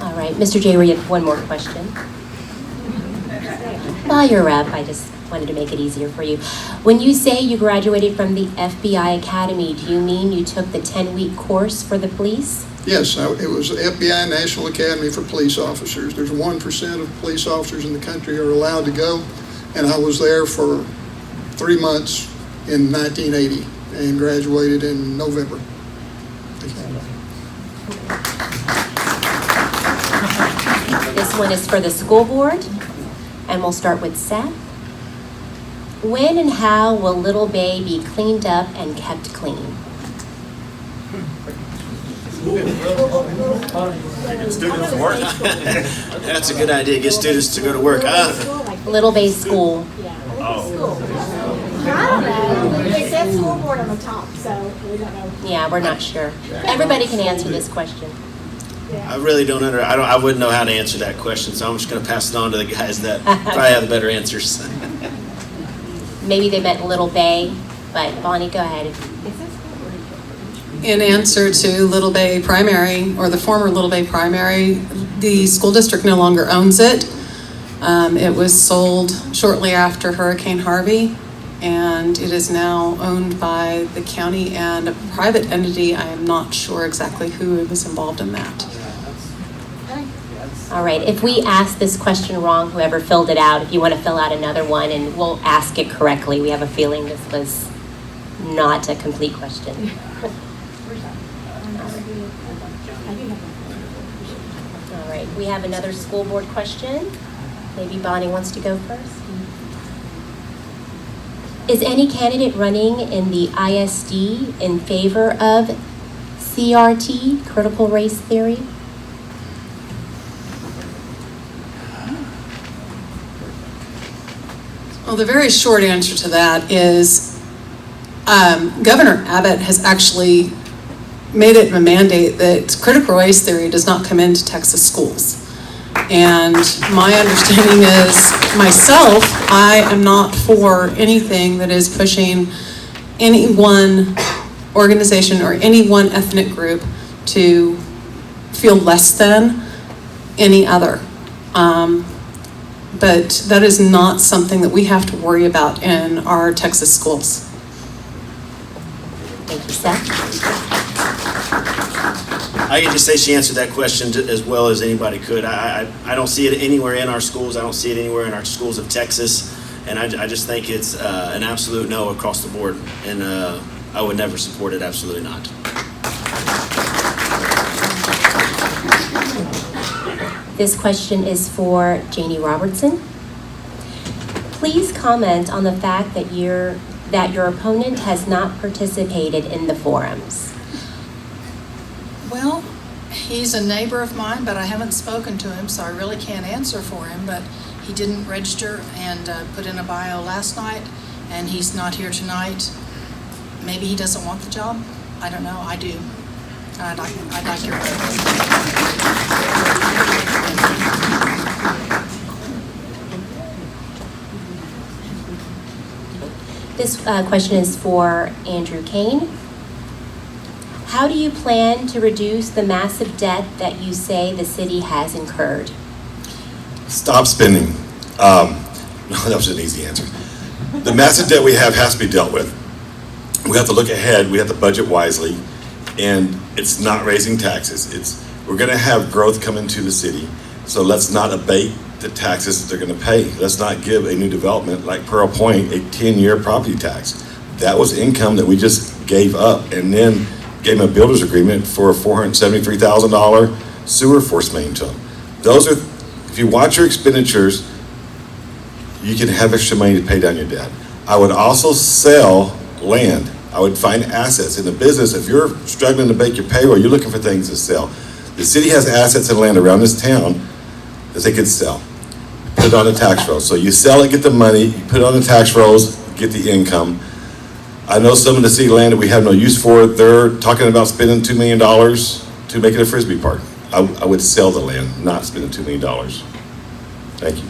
All right, Mr. Jayroe, you have one more question. While you're up, I just wanted to make it easier for you. When you say you graduated from the FBI Academy, do you mean you took the 10-week course for the police? Yes, it was the FBI National Academy for Police Officers. There's 1% of police officers in the country are allowed to go, and I was there for 3 months in 1980 and graduated in November. This one is for the school board, and we'll start with Seth. When and how will Little Bay be cleaned up and kept clean? Students to work. That's a good idea. Get students to go to work. Little Bay School. I don't know. It says school board on the top, so we don't know. Yeah, we're not sure. Everybody can answer this question. I really don't I wouldn't know how to answer that question, so I'm just going to pass it on to the guys that probably have the better answers. Maybe they meant Little Bay, but Bonni, go ahead. In answer to Little Bay Primary, or the former Little Bay Primary, the school district no longer owns it. It was sold shortly after Hurricane Harvey, and it is now owned by the county and a private entity. I am not sure exactly who was involved in that. All right, if we ask this question wrong, whoever filled it out, if you want to fill out another one and we'll ask it correctly. We have a feeling this was not a complete question. All right, we have another school board question. Maybe Bonni wants to go first. Is any candidate running in the ISD in favor of CRT, critical race theory? Well, the very short answer to that is Governor Abbott has actually made it a mandate that critical race theory does not come into Texas schools. And my understanding is, myself, I am not for anything that is pushing any one organization or any one ethnic group to feel less than any other. But that is not something that we have to worry about in our Texas schools. Thank you, Seth. I can just say she answered that question as well as anybody could. I don't see it anywhere in our schools. I don't see it anywhere in our schools of Texas. And I just think it's an absolute no across the board. And I would never support it, absolutely not. This question is for Jayne Robertson. Please comment on the fact that your opponent has not participated in the forums. Well, he's a neighbor of mine, but I haven't spoken to him, so I really can't answer for him. But he didn't register and put in a bio last night, and he's not here tonight. Maybe he doesn't want the job. I don't know. I do. I'd like your This question is for Andrew Kane. How do you plan to reduce the massive debt that you say the city has incurred? Stop spending. No, that was an easy answer. The massive debt we have has to be dealt with. We have to look ahead, we have to budget wisely, and it's not raising taxes. We're gonna have growth come into the city, so let's not abate the taxes that they're gonna pay. Let's not give a new development like Pearl Point a 10-year property tax. That was income that we just gave up, and then gave them a builder's agreement for a $473,000 sewer force main to them. Those are, if you watch your expenditures, you can have extra money to pay down your debt. I would also sell land. I would find assets in the business. If you're struggling to make your payroll, you're looking for things to sell. The city has assets and land around this town that they could sell. Put it on the tax rolls. So you sell it, get the money, you put it on the tax rolls, get the income. I know some of the city land that we have no use for, they're talking about spending $2 million to make it a Frisbee park. I would sell the land, not spend $2 million. Thank you.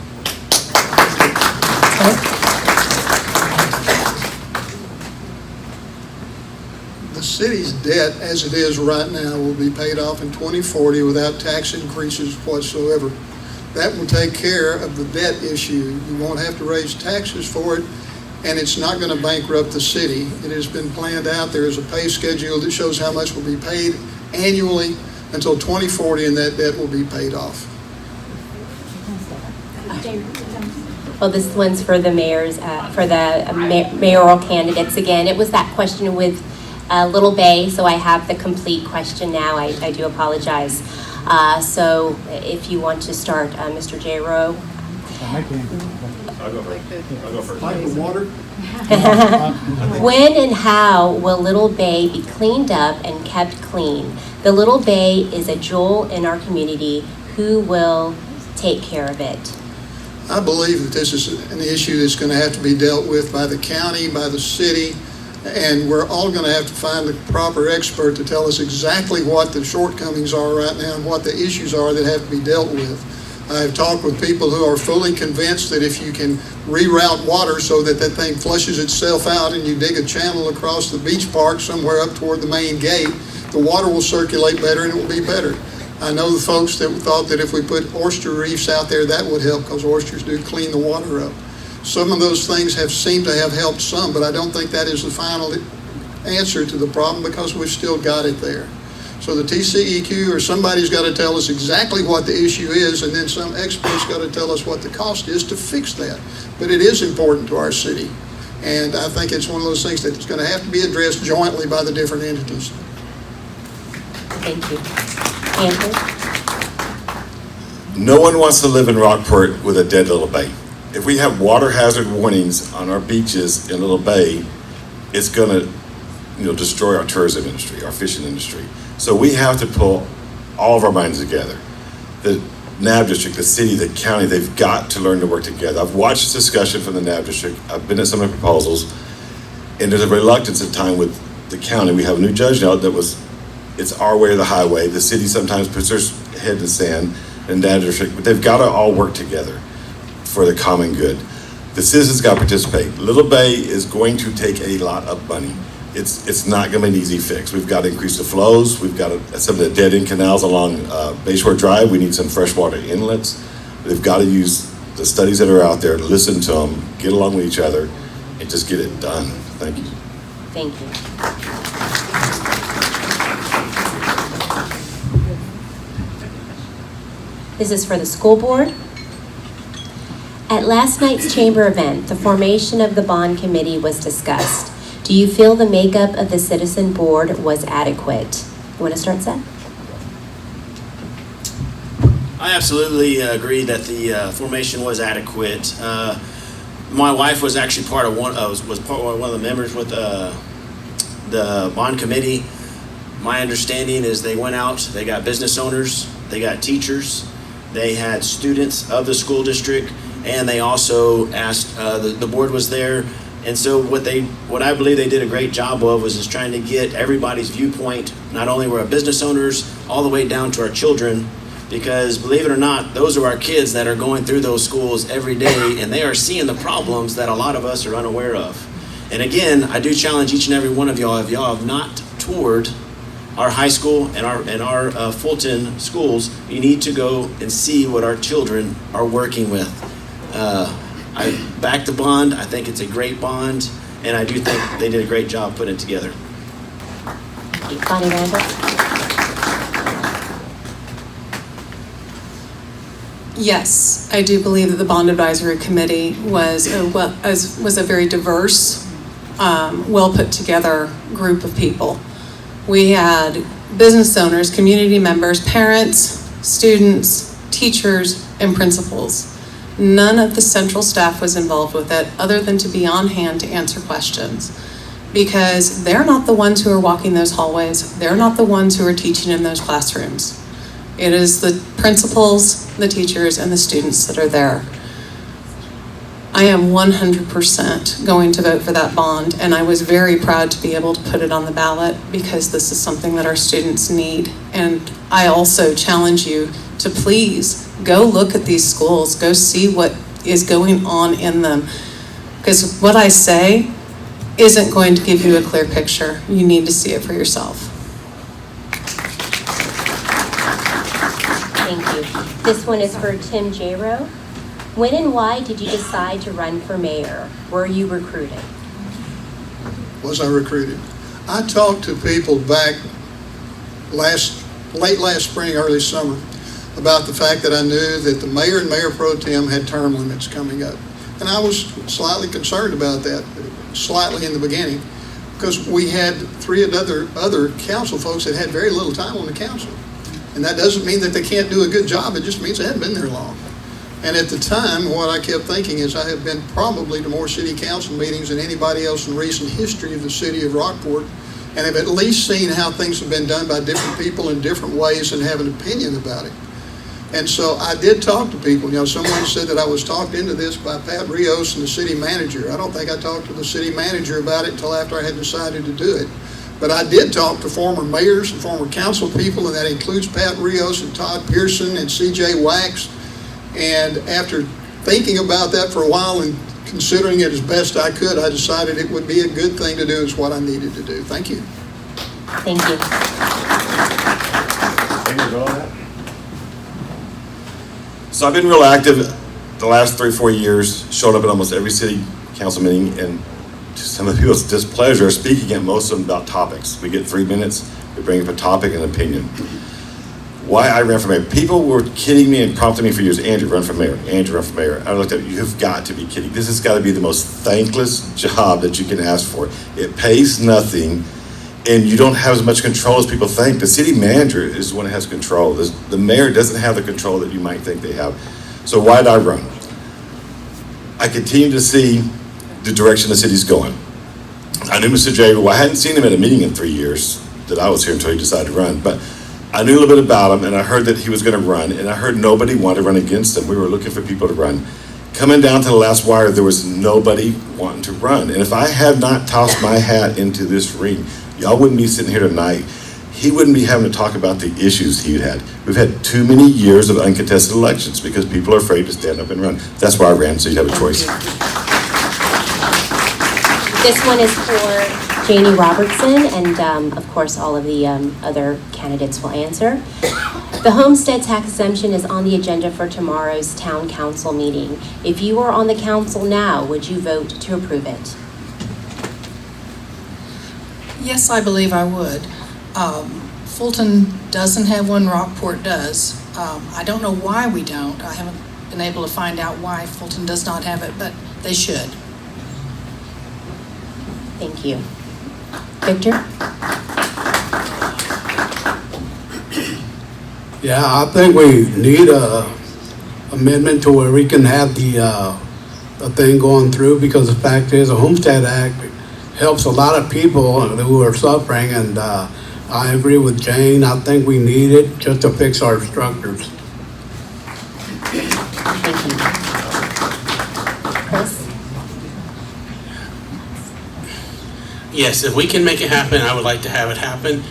The city's debt, as it is right now, will be paid off in 2040 without tax increases whatsoever. That will take care of the debt issue. You won't have to raise taxes for it, and it's not going to bankrupt the city. It has been planned out. There is a pay schedule that shows how much will be paid annually until 2040, and that debt will be paid off. Well, this one's for the mayor's, mayoral candidates again. It was that question with Little Bay, so I have the complete question now. I do apologize. So if you want to start, Mr. Jayroe. I'll go first. Like the water? When and how will Little Bay be cleaned up and kept clean? The Little Bay is a jewel in our community. Who will take care of it? I believe that this is an issue that's going to have to be dealt with by the county, by the city, and we're all going to have to find the proper expert to tell us exactly what the shortcomings are right now and what the issues are that have to be dealt with. I've talked with people who are fully convinced that if you can reroute water so that that thing flushes itself out and you dig a channel across the beach park somewhere up toward the main gate, the water will circulate better and it will be better. I know the folks that thought that if we put oyster reefs out there, that would help because oysters do clean the water up. Some of those things have seemed to have helped some, but I don't think that is the final answer to the problem because we've still got it there. So the TCEQ or somebody's got to tell us exactly what the issue is, and then some expert's got to tell us what the cost is to fix that. But it is important to our city, and I think it's one of those things that's going to have to be addressed jointly by the different entities. Thank you. Andrew? No one wants to live in Rockport with a dead Little Bay. If we have water hazard warnings on our beaches in Little Bay, it's going to, destroy our tourism industry, our fishing industry. So we have to pull all of our minds together. The NAB district, the city, the county, they've got to learn to work together. I've watched this discussion from the NAB district. I've been at some of the proposals, and there's a reluctance at time with the county. We have a new judge now it's our way or the highway. The city sometimes puts their head in the sand, and NAB district, but they've got to all work together for the common good. The citizens got to participate. Little Bay is going to take a lot of money. It's not going to be an easy fix. We've got to increase the flows. We've got some of the dead-end canals along Bayshore Drive. We need some freshwater inlets. They've got to use the studies that are out there, listen to them, get along with each other, and just get it done. Thank you. Thank you. This is for the school board. At last night's chamber event, the formation of the bond committee was discussed. Do you feel the makeup of the citizen board was adequate? You want to start, Seth? I absolutely agree that the formation was adequate. My wife was actually part of one of the members with the bond committee. My understanding is they went out, they got business owners, they got teachers, they had students of the school district, and they also asked, the board was there. And so what I believe they did a great job of was just trying to get everybody's viewpoint. Not only were our business owners, all the way down to our children, because believe it or not, those are our kids that are going through those schools every day, and they are seeing the problems that a lot of us are unaware of. And again, I do challenge each and every one of y'all, if y'all have not toured our high school and our Fulton schools, you need to go and see what our children are working with. I back the bond. I think it's a great bond, and I do think they did a great job putting it together. Bonni, Randall? Yes, I do believe that the Bond Advisory Committee was a very diverse, well put together group of people. We had business owners, community members, parents, students, teachers, and principals. None of the central staff was involved with it other than to be on hand to answer questions, because they're not the ones who are walking those hallways. They're not the ones who are teaching in those classrooms. It is the principals, the teachers, and the students that are there. I am 100% going to vote for that bond, and I was very proud to be able to put it on the ballot because this is something that our students need. And I also challenge you to please go look at these schools, go see what is going on in them. Because what I say isn't going to give you a clear picture. You need to see it for yourself. Thank you. This one is for Tim Jayroe. When and why did you decide to run for mayor? Were you recruited? Was I recruited? I talked to people back late last spring, early summer, about the fact that I knew that the mayor and mayor pro tem had term limits coming up. And I was slightly concerned about that, slightly in the beginning, because we had three other council folks that had very little time on the council. And that doesn't mean that they can't do a good job, it just means they hadn't been there long. And at the time, what I kept thinking is I have been probably to more city council meetings than anybody else in recent history of the city of Rockport, and have at least seen how things have been done by different people in different ways and have an opinion about it. And so I did talk to people. You know, someone said that I was talked into this by Pat Rios and the city manager. I don't think I talked to the city manager about it until after I had decided to do it. But I did talk to former mayors and former council people, and that includes Pat Rios and Todd Pearson and CJ Wax. And after thinking about that for a while and considering it as best I could, I decided it would be a good thing to do. Is what I needed to do. Thank you. Thank you. So I've been real active the last 3 or 4 years, showed up at almost every city council meeting, and to some of the people's displeasure, speaking at most of them about topics. We get 3 minutes, we bring up a topic and opinion. Why I ran for mayor. People were kidding me and prompting me for years, Andrew, run for mayor, Andrew, run for mayor. I looked at it, you've got to be kidding. This has got to be the most thankless job that you can ask for. It pays nothing, and you don't have as much control as people think. The city manager is the one that has control. The mayor doesn't have the control that you might think they have. So why did I run? I continue to see the direction the city's going. I knew Mr. Jayroe. I hadn't seen him at a meeting in 3 years that I was here until he decided to run, but I knew a little bit about him, and I heard that he was going to run, and I heard nobody wanted to run against him. We were looking for people to run. Coming down to the last wire, there was nobody wanting to run. And if I had not tossed my hat into this ring, y'all wouldn't be sitting here tonight. He wouldn't be having to talk about the issues he had. We've had too many years of uncontested elections because people are afraid to stand up and run. That's why I ran, so you'd have a choice. This one is for Jayne Robertson, and of course all of the other candidates will answer. The homestead tax exemption is on the agenda for tomorrow's town council meeting. If you are on the council now, would you vote to approve it? Yes, I believe I would. Fulton doesn't have one, Rockport does. I don't know why we don't. I haven't been able to find out why Fulton does not have it, but they should. Thank you. Victor? Yeah, I think we need a amendment to where we can have the thing going through, because the fact is, the Homestead Act helps a lot of people who are suffering, and I agree with Jayne. I think we need it just to fix our structures. Thank you. Chris? Yes, if we can make it happen, I would like to have it happen,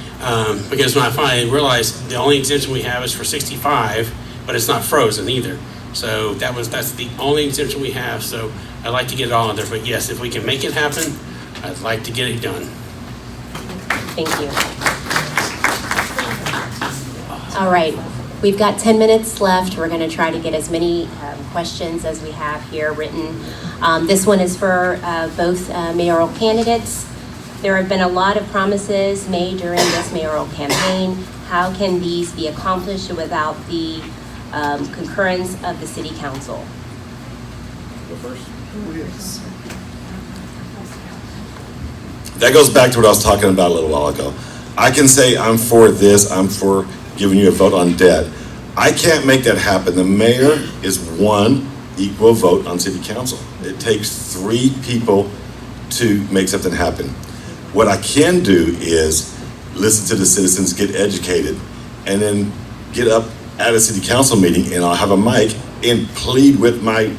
because when I finally realized the only exemption we have is for 65, but it's not frozen either. So that's the only exemption we have, so I'd like to get it all in there. But yes, if we can make it happen, I'd like to get it done. Thank you. All right, we've got 10 minutes left. We're going to try to get as many questions as we have here written. This one is for both mayoral candidates. There have been a lot of promises made during this mayoral campaign. How can these be accomplished without the concurrence of the city council? Go first. That goes back to what I was talking about a little while ago. I can say I'm for this, I'm for giving you a vote on debt. I can't make that happen. The mayor is one equal vote on city council. It takes 3 people to make something happen. What I can do is listen to the citizens, get educated, and then get up at a city council meeting and I'll have a mic and plead with my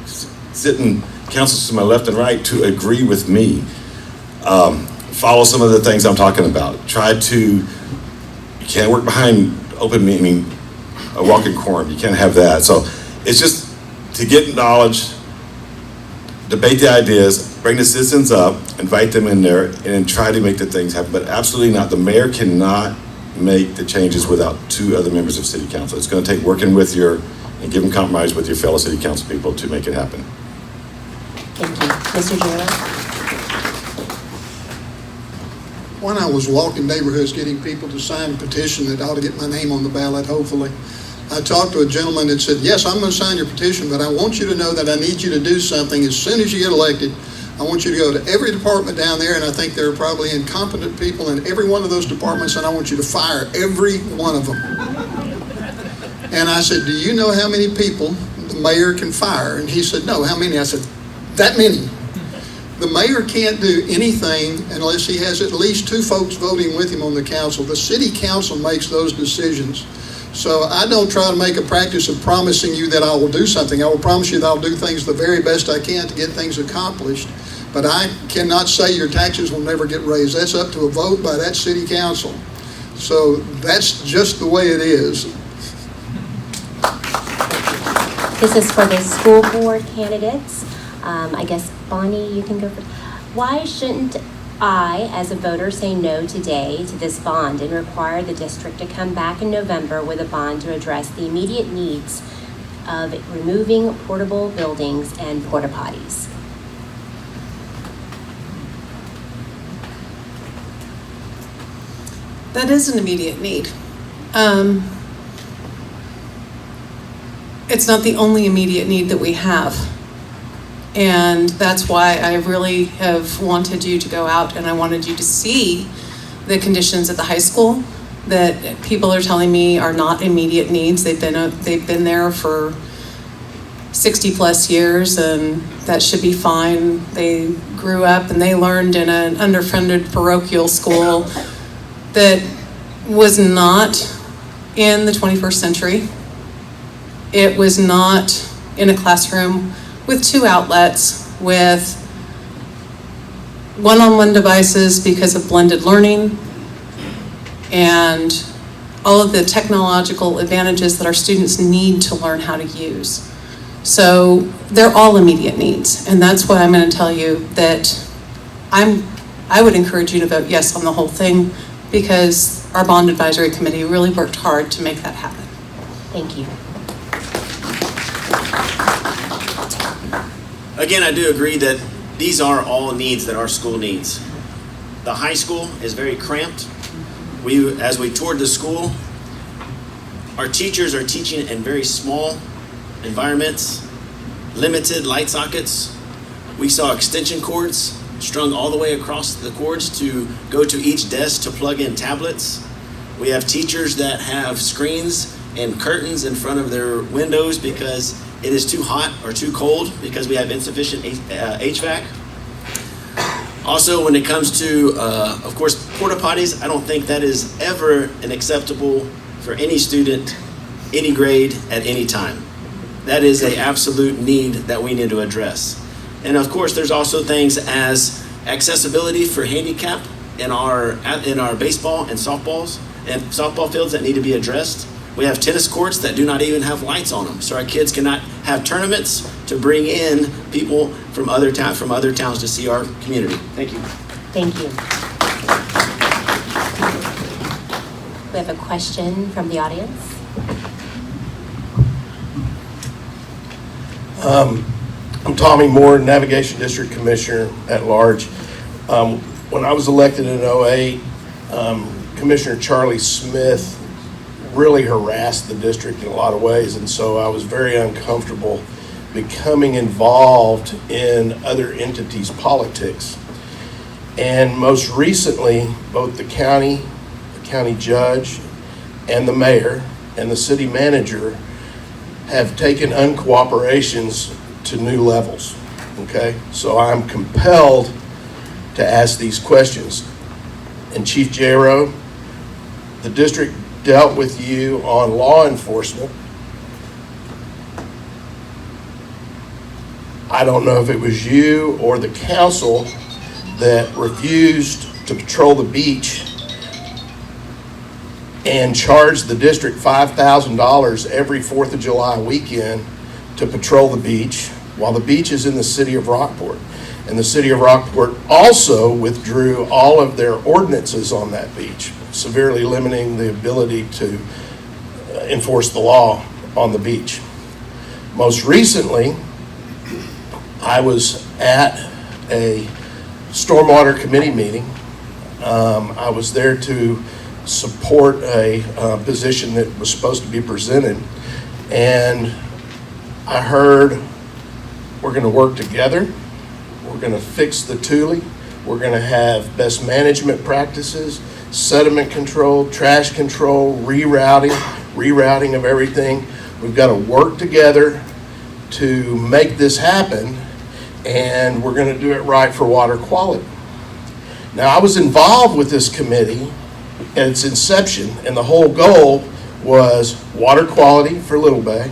sitting councilors to my left and right to agree with me. Follow some of the things I'm talking about. You can't work behind open meeting, a walking quorum. You can't have that. So it's just to get knowledge, debate the ideas, bring the citizens up, invite them in there, and then try to make the things happen. But absolutely not. The mayor cannot make the changes without 2 other members of city council. It's going to take working with and giving compromise with your fellow city council people to make it happen. Thank you. Mr. Jayroe? When I was walking neighborhoods getting people to sign a petition that ought to get my name on the ballot, hopefully, I talked to a gentleman that said, yes, I'm going to sign your petition, but I want you to know that I need you to do something as soon as you get elected. I want you to go to every department down there, and I think there are probably incompetent people in every one of those departments, and I want you to fire every one of them. And I said, do you know how many people the mayor can fire? And he said, no, how many? I said, that many. The mayor can't do anything unless he has at least 2 folks voting with him on the council. The city council makes those decisions. So I don't try to make a practice of promising you that I will do something. I will promise you that I'll do things the very best I can to get things accomplished. But I cannot say your taxes will never get raised. That's up to a vote by that city council. So that's just the way it is. This is for the school board candidates. I guess, Bonni, you can go first. Why shouldn't I, as a voter, say no today to this bond and require the district to come back in November with a bond to address the immediate needs of removing portable buildings and porta potties? That is an immediate need. It's not the only immediate need that we have. And that's why I really have wanted you to go out and I wanted you to see the conditions at the high school that people are telling me are not immediate needs. They've been there for 60 plus years and that should be fine. They grew up and they learned in an underfunded parochial school that was not in the 21st century. It was not in a classroom with 2 outlets, with one-on-one devices because of blended learning, and all of the technological advantages that our students need to learn how to use. So they're all immediate needs, and that's why I'm going to tell you that I would encourage you to vote yes on the whole thing, because our bond advisory committee really worked hard to make that happen. Thank you. Again, I do agree that these are all needs that our school needs. The high school is very cramped. As we toured the school, our teachers are teaching in very small environments, limited light sockets. We saw extension cords strung all the way across the cords to go to each desk to plug in tablets. We have teachers that have screens and curtains in front of their windows because it is too hot or too cold because we have insufficient HVAC. Also, when it comes to, of course, porta potties, I don't think that is ever an acceptable for any student, any grade, at any time. That is an absolute need that we need to address. And of course, there's also things as accessibility for handicap in our baseball and softball fields that need to be addressed. We have tennis courts that do not even have lights on them, so our kids cannot have tournaments to bring in people from other towns to see our community. Thank you. Thank you. We have a question from the audience. I'm Tommy Moore, Navigation District Commissioner at large. When I was elected in 2008, Commissioner Charlie Smith really harassed the district in a lot of ways, and so I was very uncomfortable becoming involved in other entities' politics. And most recently, both the county judge, and the mayor, and the city manager have taken uncooperations to new levels, okay? So I'm compelled to ask these questions. And Chief Jayroe, the district dealt with you on law enforcement. I don't know if it was you or the council that refused to patrol the beach and charged the district $5,000 every 4th of July weekend to patrol the beach, while the beach is in the city of Rockport. And the city of Rockport also withdrew all of their ordinances on that beach, severely limiting the ability to enforce the law on the beach. Most recently, I was at a stormwater committee meeting. I was there to support a position that was supposed to be presented, and I heard we're going to work together, we're going to fix the Thule, we're going to have best management practices, sediment control, trash control, rerouting of everything. We've got to work together to make this happen, and we're going to do it right for water quality. Now, I was involved with this committee at its inception, and the whole goal was water quality for Little Bay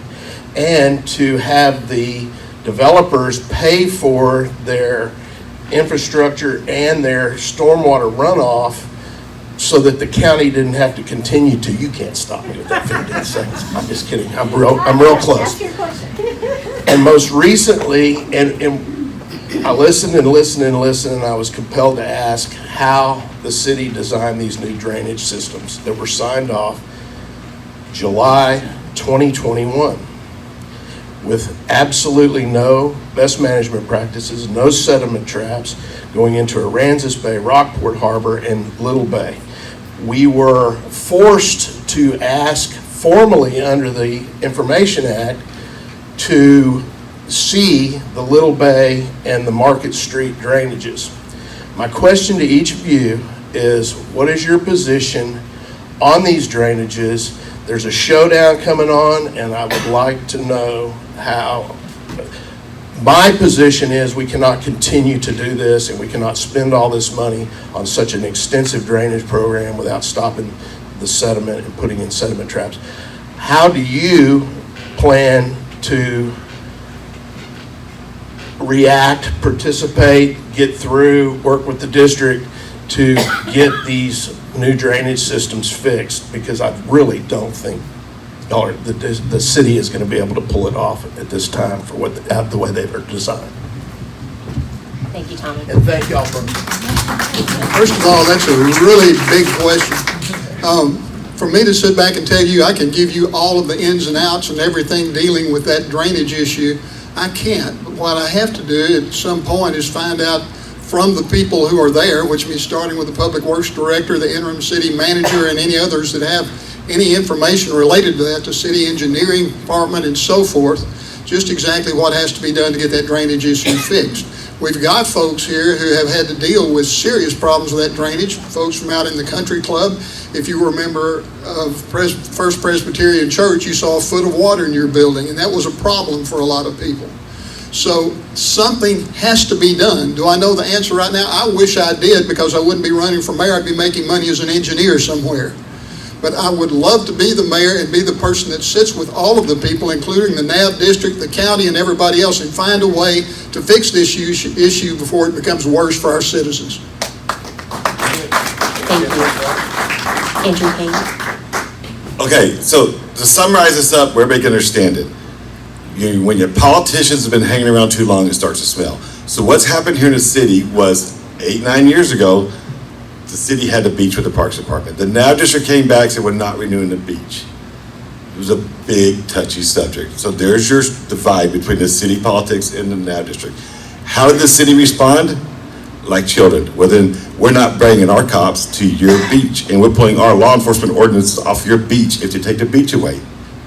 and to have the developers pay for their infrastructure and their stormwater runoff so that the county didn't have to continue to, you can't stop me with that 15 seconds. I'm just kidding. I'm real close. And most recently, and I listened and listened and listened, and I was compelled to ask how the city designed these new drainage systems that were signed off July 2021 with absolutely no best management practices, no sediment traps going into Aransas Bay, Rockport Harbor, and Little Bay. We were forced to ask formally under the Information Act to see the Little Bay and the Market Street drainages. My question to each of you is, what is your position on these drainages? There's a showdown coming on, and I would like to know how. My position is we cannot continue to do this, and we cannot spend all this money on such an extensive drainage program without stopping the sediment and putting in sediment traps. How do you plan to react, participate, get through, work with the district to get these new drainage systems fixed? Because I really don't think the city is going to be able to pull it off at this time for the way they were designed. Thank you, Tommy. And thank y'all for. First of all, that's a really big question. For me to sit back and tell you I can give you all of the ins and outs and everything dealing with that drainage issue, I can't. But what I have to do at some point is find out from the people who are there, which means starting with the Public Works Director, the interim city manager, and any others that have any information related to that, the city engineering department and so forth, just exactly what has to be done to get that drainage issue fixed. We've got folks here who have had to deal with serious problems with that drainage, folks from out in the country club. If you were a member of First Presbyterian Church, you saw a foot of water in your building, and that was a problem for a lot of people. So something has to be done. Do I know the answer right now? I wish I did, because I wouldn't be running for mayor. I'd be making money as an engineer somewhere. But I would love to be the mayor and be the person that sits with all of the people, including the NAV district, the county, and everybody else, and find a way to fix this issue before it becomes worse for our citizens. Thank you. Andrew Kane. Okay, so to summarize this up where everybody can understand it, when your politicians have been hanging around too long, it starts to smell. So what's happened here in the city was 8-9 years ago, the city had a beach with the Parks Department. The NAV district came back and said, we're not renewing the beach. It was a big, touchy subject. So there's your divide between the city politics and the NAV district. How did the city respond? Like children. Well, then we're not bringing our cops to your beach, and we're pulling our law enforcement ordinance off your beach if you take the beach away.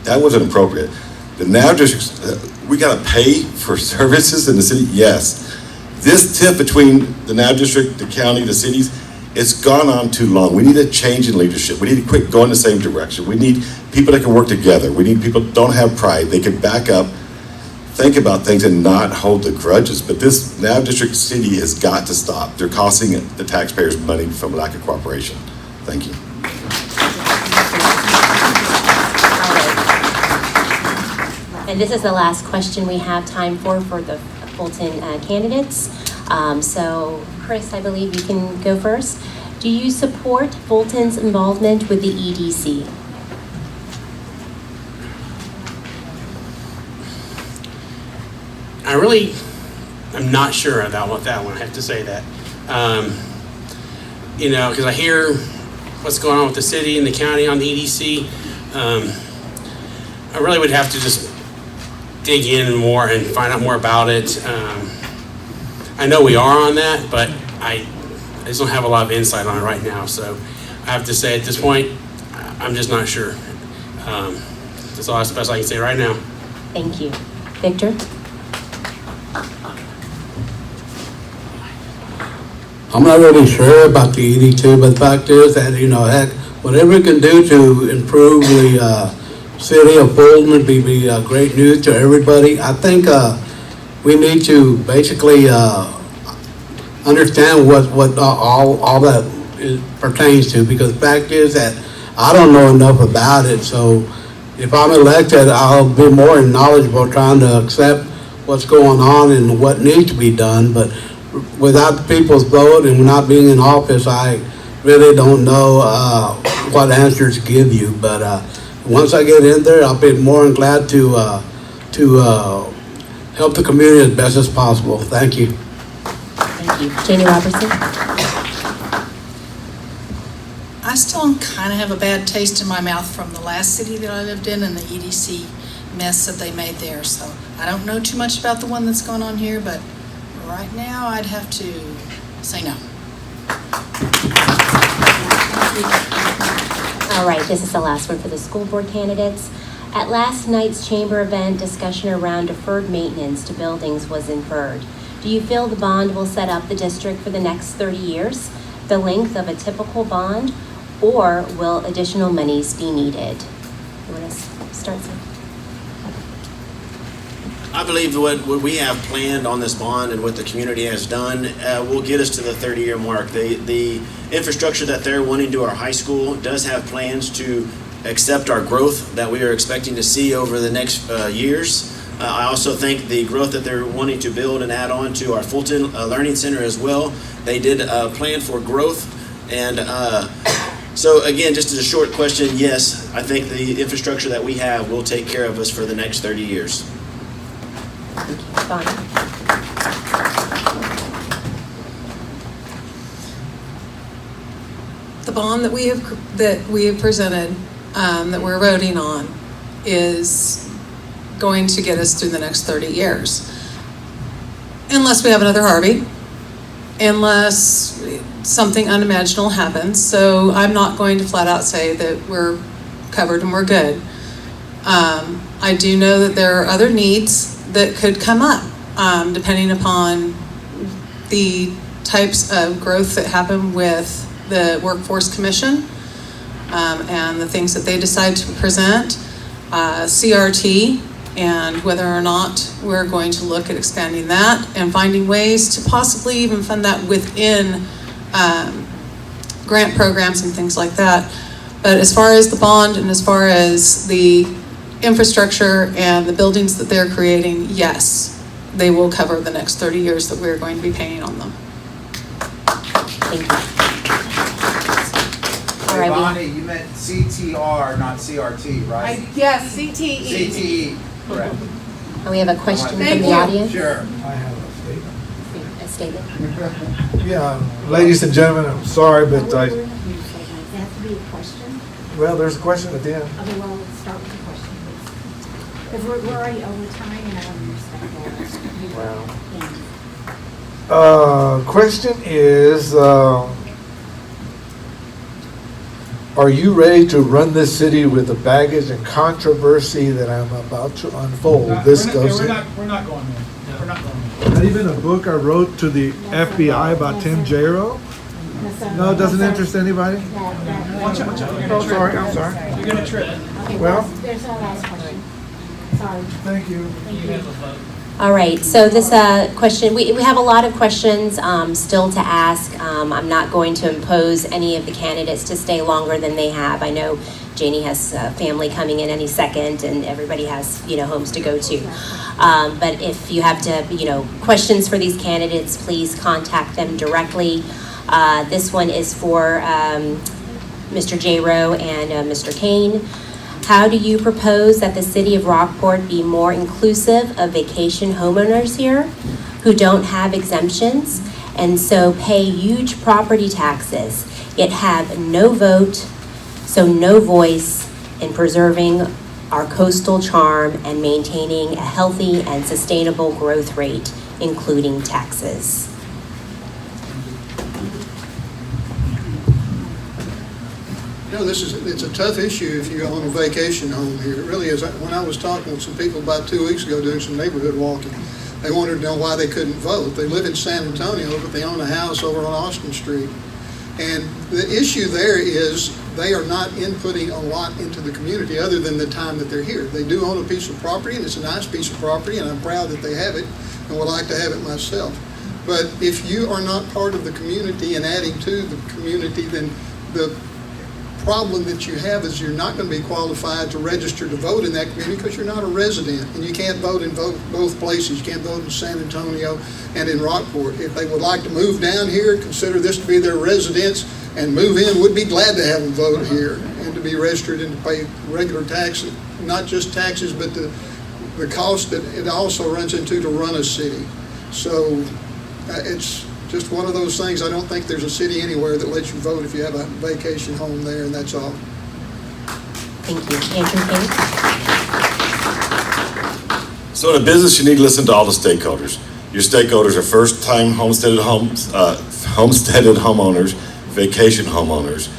That wasn't appropriate. The NAV district, we got to pay for services in the city? Yes. This tip between the NAV district, the county, the cities, it's gone on too long. We need a change in leadership. We need to quit going the same direction. We need people that can work together. We need people that don't have pride. They can back up, think about things, and not hold the grudges. But this NAV district city has got to stop. They're costing the taxpayers money from lack of cooperation. Thank you. And this is the last question we have time for the Fulton candidates. So Chris, I believe you can go first. Do you support Fulton's involvement with the EDC? I'm not sure about that one. I have to say that. Because I hear what's going on with the city and the county on the EDC. I really would have to just dig in more and find out more about it. I know we are on that, but I just don't have a lot of insight on it right now. So I have to say at this point, I'm just not sure. That's all the best I can say right now. Thank you. Victor? I'm not really sure about the ED2, but the fact is that, heck, whatever we can do to improve the city of Fulton would be great news to everybody. I think we need to basically understand what all that pertains to, because the fact is that I don't know enough about it. So if I'm elected, I'll be more knowledgeable trying to accept what's going on and what needs to be done. But without the people's vote and not being in office, I really don't know what answers to give you. But once I get in there, I'll be more than glad to help the community as best as possible. Thank you. Thank you. Jayne Robertson? I still kind of have a bad taste in my mouth from the last city that I lived in and the EDC mess that they made there. So I don't know too much about the one that's going on here, but right now I'd have to say no. All right, this is the last one for the school board candidates. At last night's chamber event, discussion around deferred maintenance to buildings was inferred. Do you feel the bond will set up the district for the next 30 years, the length of a typical bond, or will additional monies be needed? You want to start, Seth? I believe what we have planned on this bond and what the community has done will get us to the 30-year mark. The infrastructure that they're wanting to our high school does have plans to accept our growth that we are expecting to see over the next years. I also think the growth that they're wanting to build and add on to our Fulton Learning Center as well, they did plan for growth. And so again, just as a short question, yes, I think the infrastructure that we have will take care of us for the next 30 years. Bonni? The bond that we have presented, that we're voting on, is going to get us through the next 30 years. Unless we have another Harvey, unless something unimaginable happens. So I'm not going to flat out say that we're covered and we're good. I do know that there are other needs that could come up, depending upon the types of growth that happen with the Workforce Commission and the things that they decide to present, CRT, and whether or not we're going to look at expanding that and finding ways to possibly even fund that within grant programs and things like that. But as far as the bond and as far as the infrastructure and the buildings that they're creating, yes, they will cover the next 30 years that we're going to be paying on them. Thank you. All right, Bonni, you meant CTR, not CRT, right? Yes, CTE. CTE, correct. And we have a question from Thank the you. audience. Sure. I have a statement. A statement. Yeah, ladies and gentlemen, I'm sorry, but Does that have to be a question? well, there's a question at the end. Okay, well, let's start with the question, please. Because we're already over time and I want to respect all. Question is, are you ready to run this city with the baggage and controversy that I'm about to unfold? We're not going there. We're not going there. Not even a book I wrote to the FBI about Tim Jayroe? No, it doesn't interest anybody? Watch out. Oh, sorry, I'm sorry. You're going to trip. Okay, Well- there's our last question. Sorry. Thank you. Thank you. All right, so this question, we have a lot of questions still to ask. I'm not going to impose any of the candidates to stay longer than they have. I know Jayne has family coming in any second and everybody has, homes to go to. But if you have questions for these candidates, please contact them directly. This one is for Mr. Jayroe and Mr. Kane. How do you propose that the city of Rockport be more inclusive of vacation homeowners here who don't have exemptions and so pay huge property taxes, yet have no vote, so no voice in preserving our coastal charm and maintaining a healthy and sustainable growth rate, including taxes? It's a tough issue if you own a vacation home here. It really is. When I was talking with some people about 2 weeks ago doing some neighborhood walking, they wanted to know why they couldn't vote. They live in San Antonio, but they own a house over on Austin Street. And the issue there is they are not inputting a lot into the community other than the time that they're here. They do own a piece of property, and it's a nice piece of property, and I'm proud that they have it and would like to have it myself. But if you are not part of the community and adding to the community, then the problem that you have is you're not going to be qualified to register to vote in that community because you're not a resident, and you can't vote in both places. You can't vote in San Antonio and in Rockport. If they would like to move down here, consider this to be their residence, and move in, would be glad to have them vote here and to be registered and to pay regular taxes, not just taxes, but the cost that it also runs into to run a city. So it's just one of those things. I don't think there's a city anywhere that lets you vote if you have a vacation home there, and that's all. Thank you. Andrew Kane? So in a business, you need to listen to all the stakeholders. Your stakeholders are first-time homesteaded homeowners, vacation homeowners,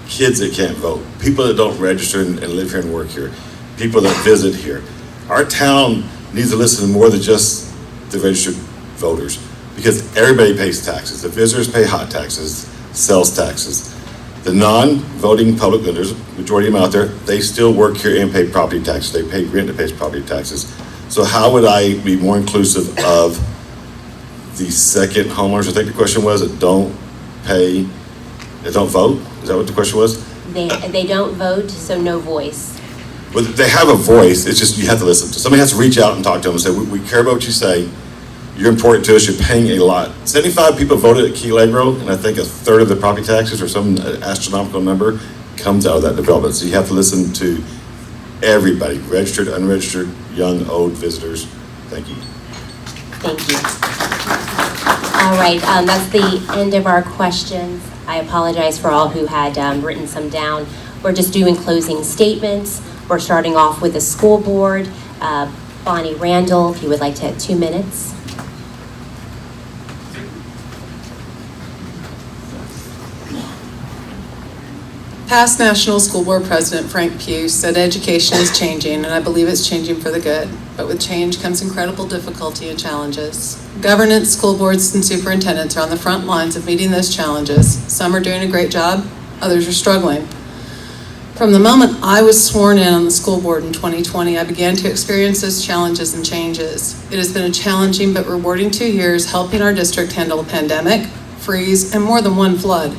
kids that can't vote, people that don't register and live here and work here, people that visit here. Our town needs to listen more than just the registered voters, because everybody pays taxes. The visitors pay hot taxes, sales taxes. The non-voting public lenders, majority of them out there, they still work here and pay property taxes. They pay rent and pay property taxes. So how would I be more inclusive of the second homeowners? I think the question was that don't pay, that don't vote? Is that what the question was? They don't vote, so no voice. Well, they have a voice. It's just you have to listen. Somebody has to reach out and talk to them and say, we care about what you say. You're important to us. You're paying a lot. 75 people voted at Key Allegro, and I think a third of the property taxes or some astronomical number comes out of that development. So you have to listen to everybody, registered, unregistered, young, old, visitors. Thank you. Thank you. All right, that's the end of our questions. I apologize for all who had written some down. We're just doing closing statements. We're starting off with the school board. Bonni, Randall, if you would like to have 2 minutes. Past National School Board President Frank Pugh said education is changing, and I believe it's changing for the good. but with change comes incredible difficulty and challenges. Governance, school boards, and superintendents are on the front lines of meeting those challenges. Some are doing a great job, others are struggling. From the moment I was sworn in on the school board in 2020, I began to experience those challenges and changes. It has been a challenging but rewarding 2 years helping our district handle a pandemic, freeze, and more than one flood.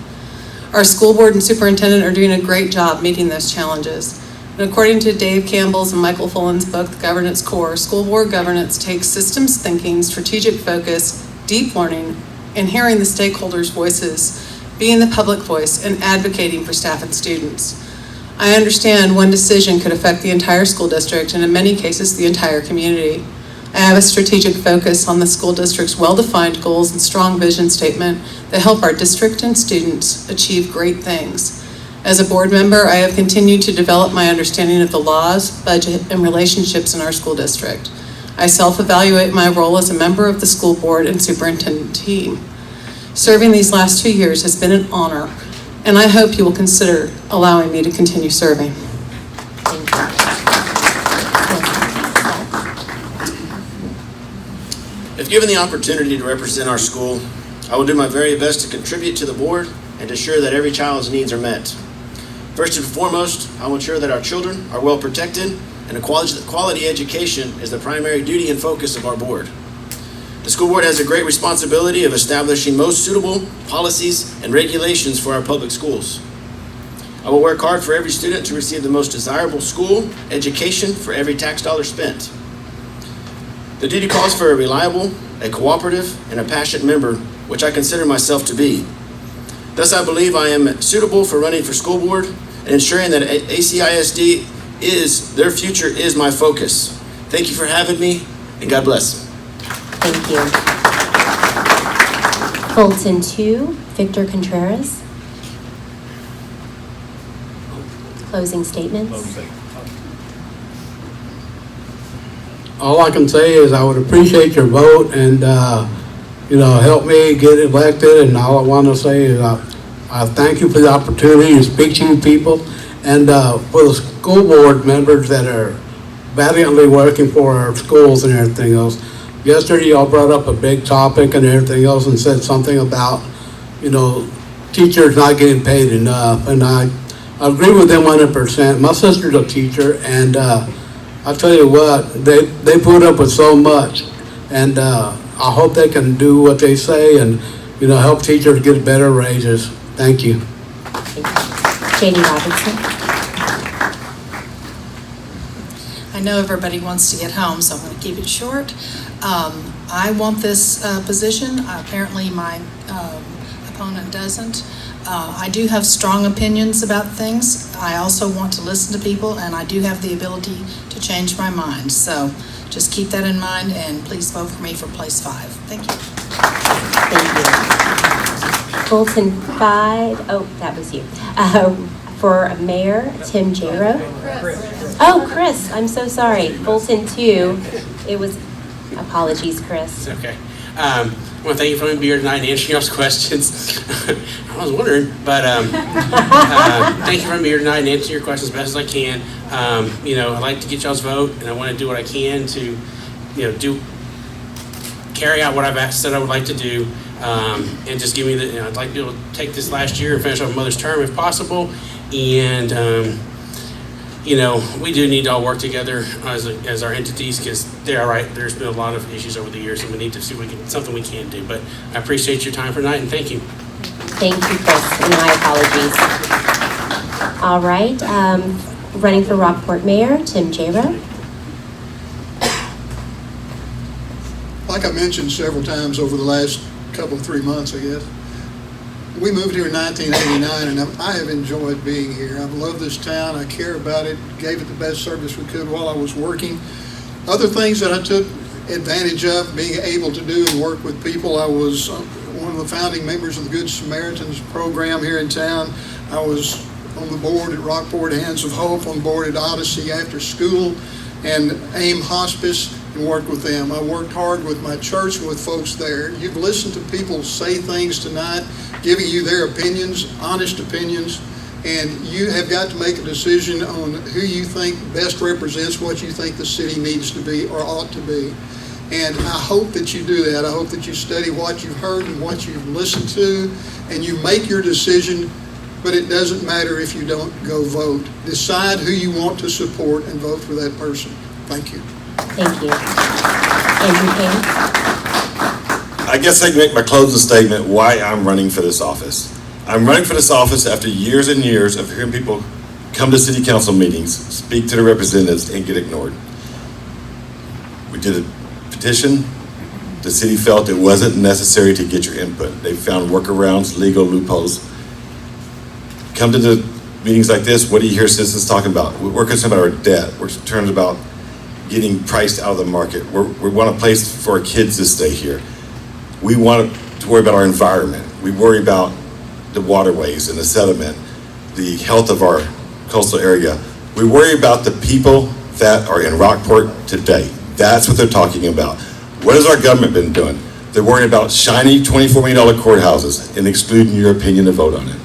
Our school board and superintendent are doing a great job meeting those challenges. And according to Dave Campbell's and Michael Fullen's book, The Governance Core, school board governance takes systems thinking, strategic focus, deep learning, and hearing the stakeholders' voices, being the public voice, and advocating for staff and students. I understand one decision could affect the entire school district and in many cases the entire community. I have a strategic focus on the school district's well-defined goals and strong vision statement that help our district and students achieve great things. As a board member, I have continued to develop my understanding of the laws, budget, and relationships in our school district. I self-evaluate my role as a member of the school board and superintendent team. Serving these last 2 years has been an honor, and I hope you will consider allowing me to continue serving. If given the opportunity to represent our school, I will do my very best to contribute to the board and to ensure that every child's needs are met. First and foremost, I will ensure that our children are well protected and a quality education is the primary duty and focus of our board. The school board has a great responsibility of establishing most suitable policies and regulations for our public schools. I will work hard for every student to receive the most desirable school education for every tax dollar spent. The duty calls for a reliable, a cooperative, and a passionate member, which I consider myself to be. Thus, I believe I am suitable for running for school board and ensuring that ACISD their future is my focus. Thank you for having me, and God bless. Thank you. Fulton 2, Victor Contreras. Closing statements. All I can say is I would appreciate your vote and, help me get elected. And all I want to say is I thank you for the opportunity to speak to you people and for the school board members that are valiantly working for our schools and everything else. Yesterday, y'all brought up a big topic and everything else and said something about, teachers not getting paid enough. And I agree with them 100%. My sister's a teacher, and I'll tell you what, they put up with so much. And I hope they can do what they say and, help teachers get better raises. Thank you. Jayne Robertson. I know everybody wants to get home, so I'm going to keep it short. I want this position. Apparently my opponent doesn't. I do have strong opinions about things. I also want to listen to people, and I do have the ability to change my mind. So just keep that in mind, and please vote for me for place 5. Thank you. Thank you. Fulton 5, oh, that was you. For Mayor, Tim Jayroe. Oh, Chris, I'm so sorry. Fulton 2, it was, apologies, Chris. It's okay. I want to thank you for being here tonight and answering y'all's questions. I was wondering, but thank you for being here tonight and answering your questions as best as I can. I like to get y'all's vote, and I want to do what I can to, carry out what I've said I would like to do, and just give me I'd like to be able to take this last year and finish off Mother's term if possible, and we do need to all work together as our entities, because they are right. There's been a lot of issues over the years, and we need to see something we can do. But I appreciate your time for tonight, and thank you. Thank you, Chris, and my apologies. All right, running for Rockport Mayor, Tim Jayroe. Like I mentioned several times over the last couple of 3 months, I guess, we moved here in 1989, and I have enjoyed being here. I've loved this town. I care about it, gave it the best service we could while I was working. Other things that I took advantage of, being able to do and work with people. I was one of the founding members of the Good Samaritans program here in town. I was on the board at Rockport Hands of Hope, on board at Odyssey After School, and AIM Hospice, and worked with them. I worked hard with my church and with folks there. You've listened to people say things tonight, giving you their opinions, honest opinions, And you have got to make a decision on who you think best represents what you think the city needs to be or ought to be. And I hope that you do that. I hope that you study what you've heard and what you've listened to, and you make your decision, but it doesn't matter if you don't go vote. Decide who you want to support and vote for that person. Thank you. Thank you. Andrew Kane? I guess I can make my closing statement why I'm running for this office. I'm running for this office after years and years of hearing people come to city council meetings, speak to the representatives, and get ignored. We did a petition. The city felt it wasn't necessary to get your input. They found workarounds, legal loopholes. Come to the meetings like this, what do you hear citizens talking about? We're concerned about our debt. We're concerned about getting priced out of the market. We want a place for our kids to stay here. We want to worry about our environment. We worry about the waterways and the sediment, the health of our coastal area. We worry about the people that are in Rockport today. That's what they're talking about. What has our government been doing? They're worried about shiny $24 million courthouses and excluding your opinion to vote on it.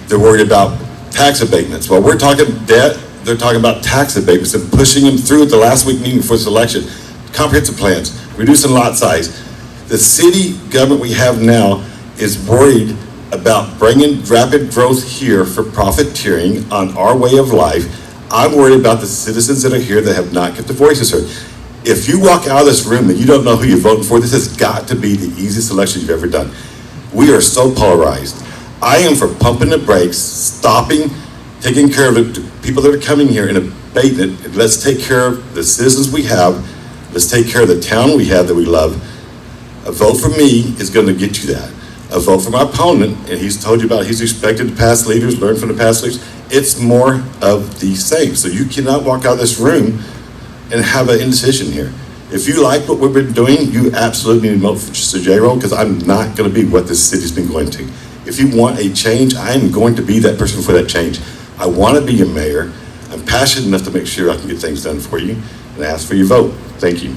They're worried about tax abatements. While we're talking debt, they're talking about tax abatements and pushing them through at the last week meeting before this election. Comprehensive plans, reducing lot size. The city government we have now is worried about bringing rapid growth here for profiteering on our way of life. I'm worried about the citizens that are here that have not kept their voices heard. If you walk out of this room and you don't know who you're voting for, this has got to be the easiest election you've ever done. We are so polarized. I am for pumping the brakes, stopping, taking care of the people that are coming here and abating it. Let's take care of the citizens we have. Let's take care of the town we have that we love. A vote for me is going to get you that. A vote for my opponent, and he's told you about he's expected to past leaders, learn from the past leaders. It's more of the same. So you cannot walk out of this room and have an indecision here. If you like what we've been doing, you absolutely need to vote for Jayroe, because I'm not going to be what this city's been going to. If you want a change, I am going to be that person for that change. I want to be your mayor. I'm passionate enough to make sure I can get things done for you, and I ask for your vote. Thank you.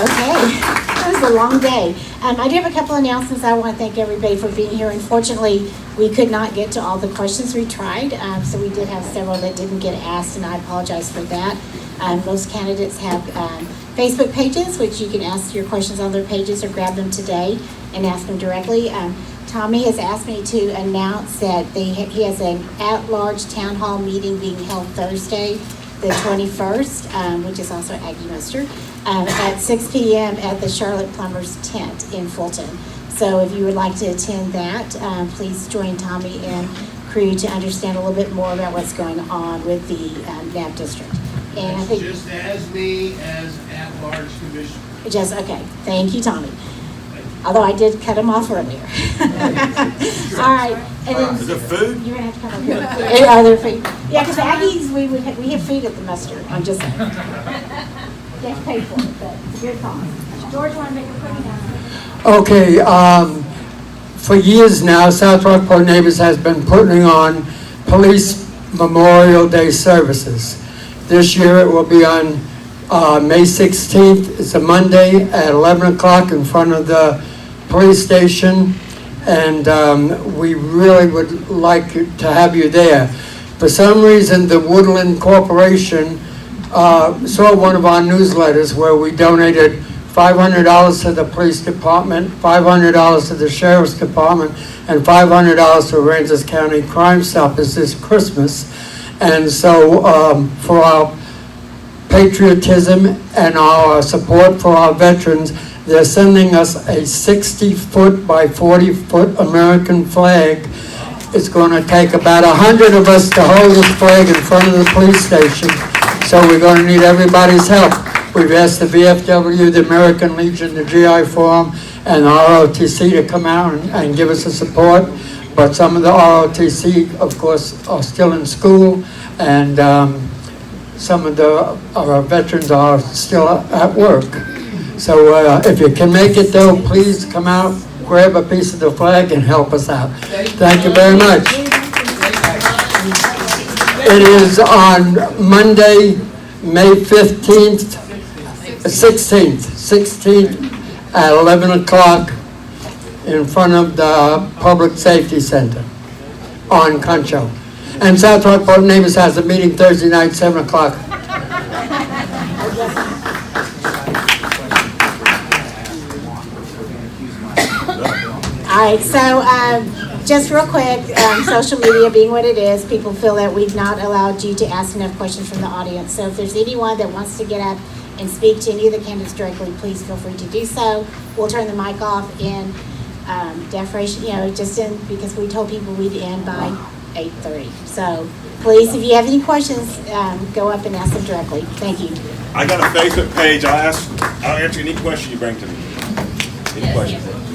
Okay, that was a long day. I do have a couple announcements. I want to thank everybody for being here. Unfortunately, we could not get to all the questions we tried, so we did have several that didn't get asked, and I apologize for that. Most candidates have Facebook pages, which you can ask your questions on their pages or grab them today and ask them directly. Tommy has asked me to announce that he has an at-large town hall meeting being held Thursday, the 21st, which is also Aggie Muster, at 6 p.m. at the Charlotte Plumbers Tent in Fulton. So if you would like to attend that, please join Tommy and crew to understand a little bit more about what's going on with the NAB district. And I think just as me as at-large commissioner. Just okay. Thank you, Tommy. Although I did cut him off earlier. All right. And then is there food? You're gonna have to come up here. Are there food? Yeah, because Aggies, we have food at the muster. I'm just saying. You have to pay for it, but it's a good cause. George, want to make a quick announcement? Okay, for years now, South Rockport Neighbors has been putting on Police Memorial Day services. This year it will be on May 16th. It's a Monday at 11 o'clock in front of the police station, and we really would like to have you there. For some reason, the Woodland Corporation saw one of our newsletters where we donated $500 to the police department, $500 to the sheriff's department, and $500 to Aransas County Crime Stoppers this Christmas. And so for our patriotism and our support for our veterans, they're sending us a 60-foot by 40-foot American flag. It's going to take about 100 of us to hold this flag in front of the police station. So we're going to need everybody's help. We've asked the VFW, the American Legion, the GI Forum, and the ROTC to come out and give us the support. But some of the ROTC, of course, are still in school, and some of our veterans are still at work. So if you can make it, though, please come out, grab a piece of the flag, and help us out. Thank you very much. It is on Monday, May 15th, 16th at 11 o'clock in front of the Public Safety Center on Concho. And South Rockport Neighbors has a meeting Thursday night, 7 o'clock. All right, so just real quick, social media being what it is, people feel that we've not allowed you to ask enough questions from the audience. So if there's anyone that wants to get up and speak to any of the candidates directly, please feel free to do so. We'll turn the mic off in deference, because we told people we'd end by 8:30. So please, if you have any questions, go up and ask them directly. Thank you. I got a Facebook page. I'll answer any question you bring to me. Any questions?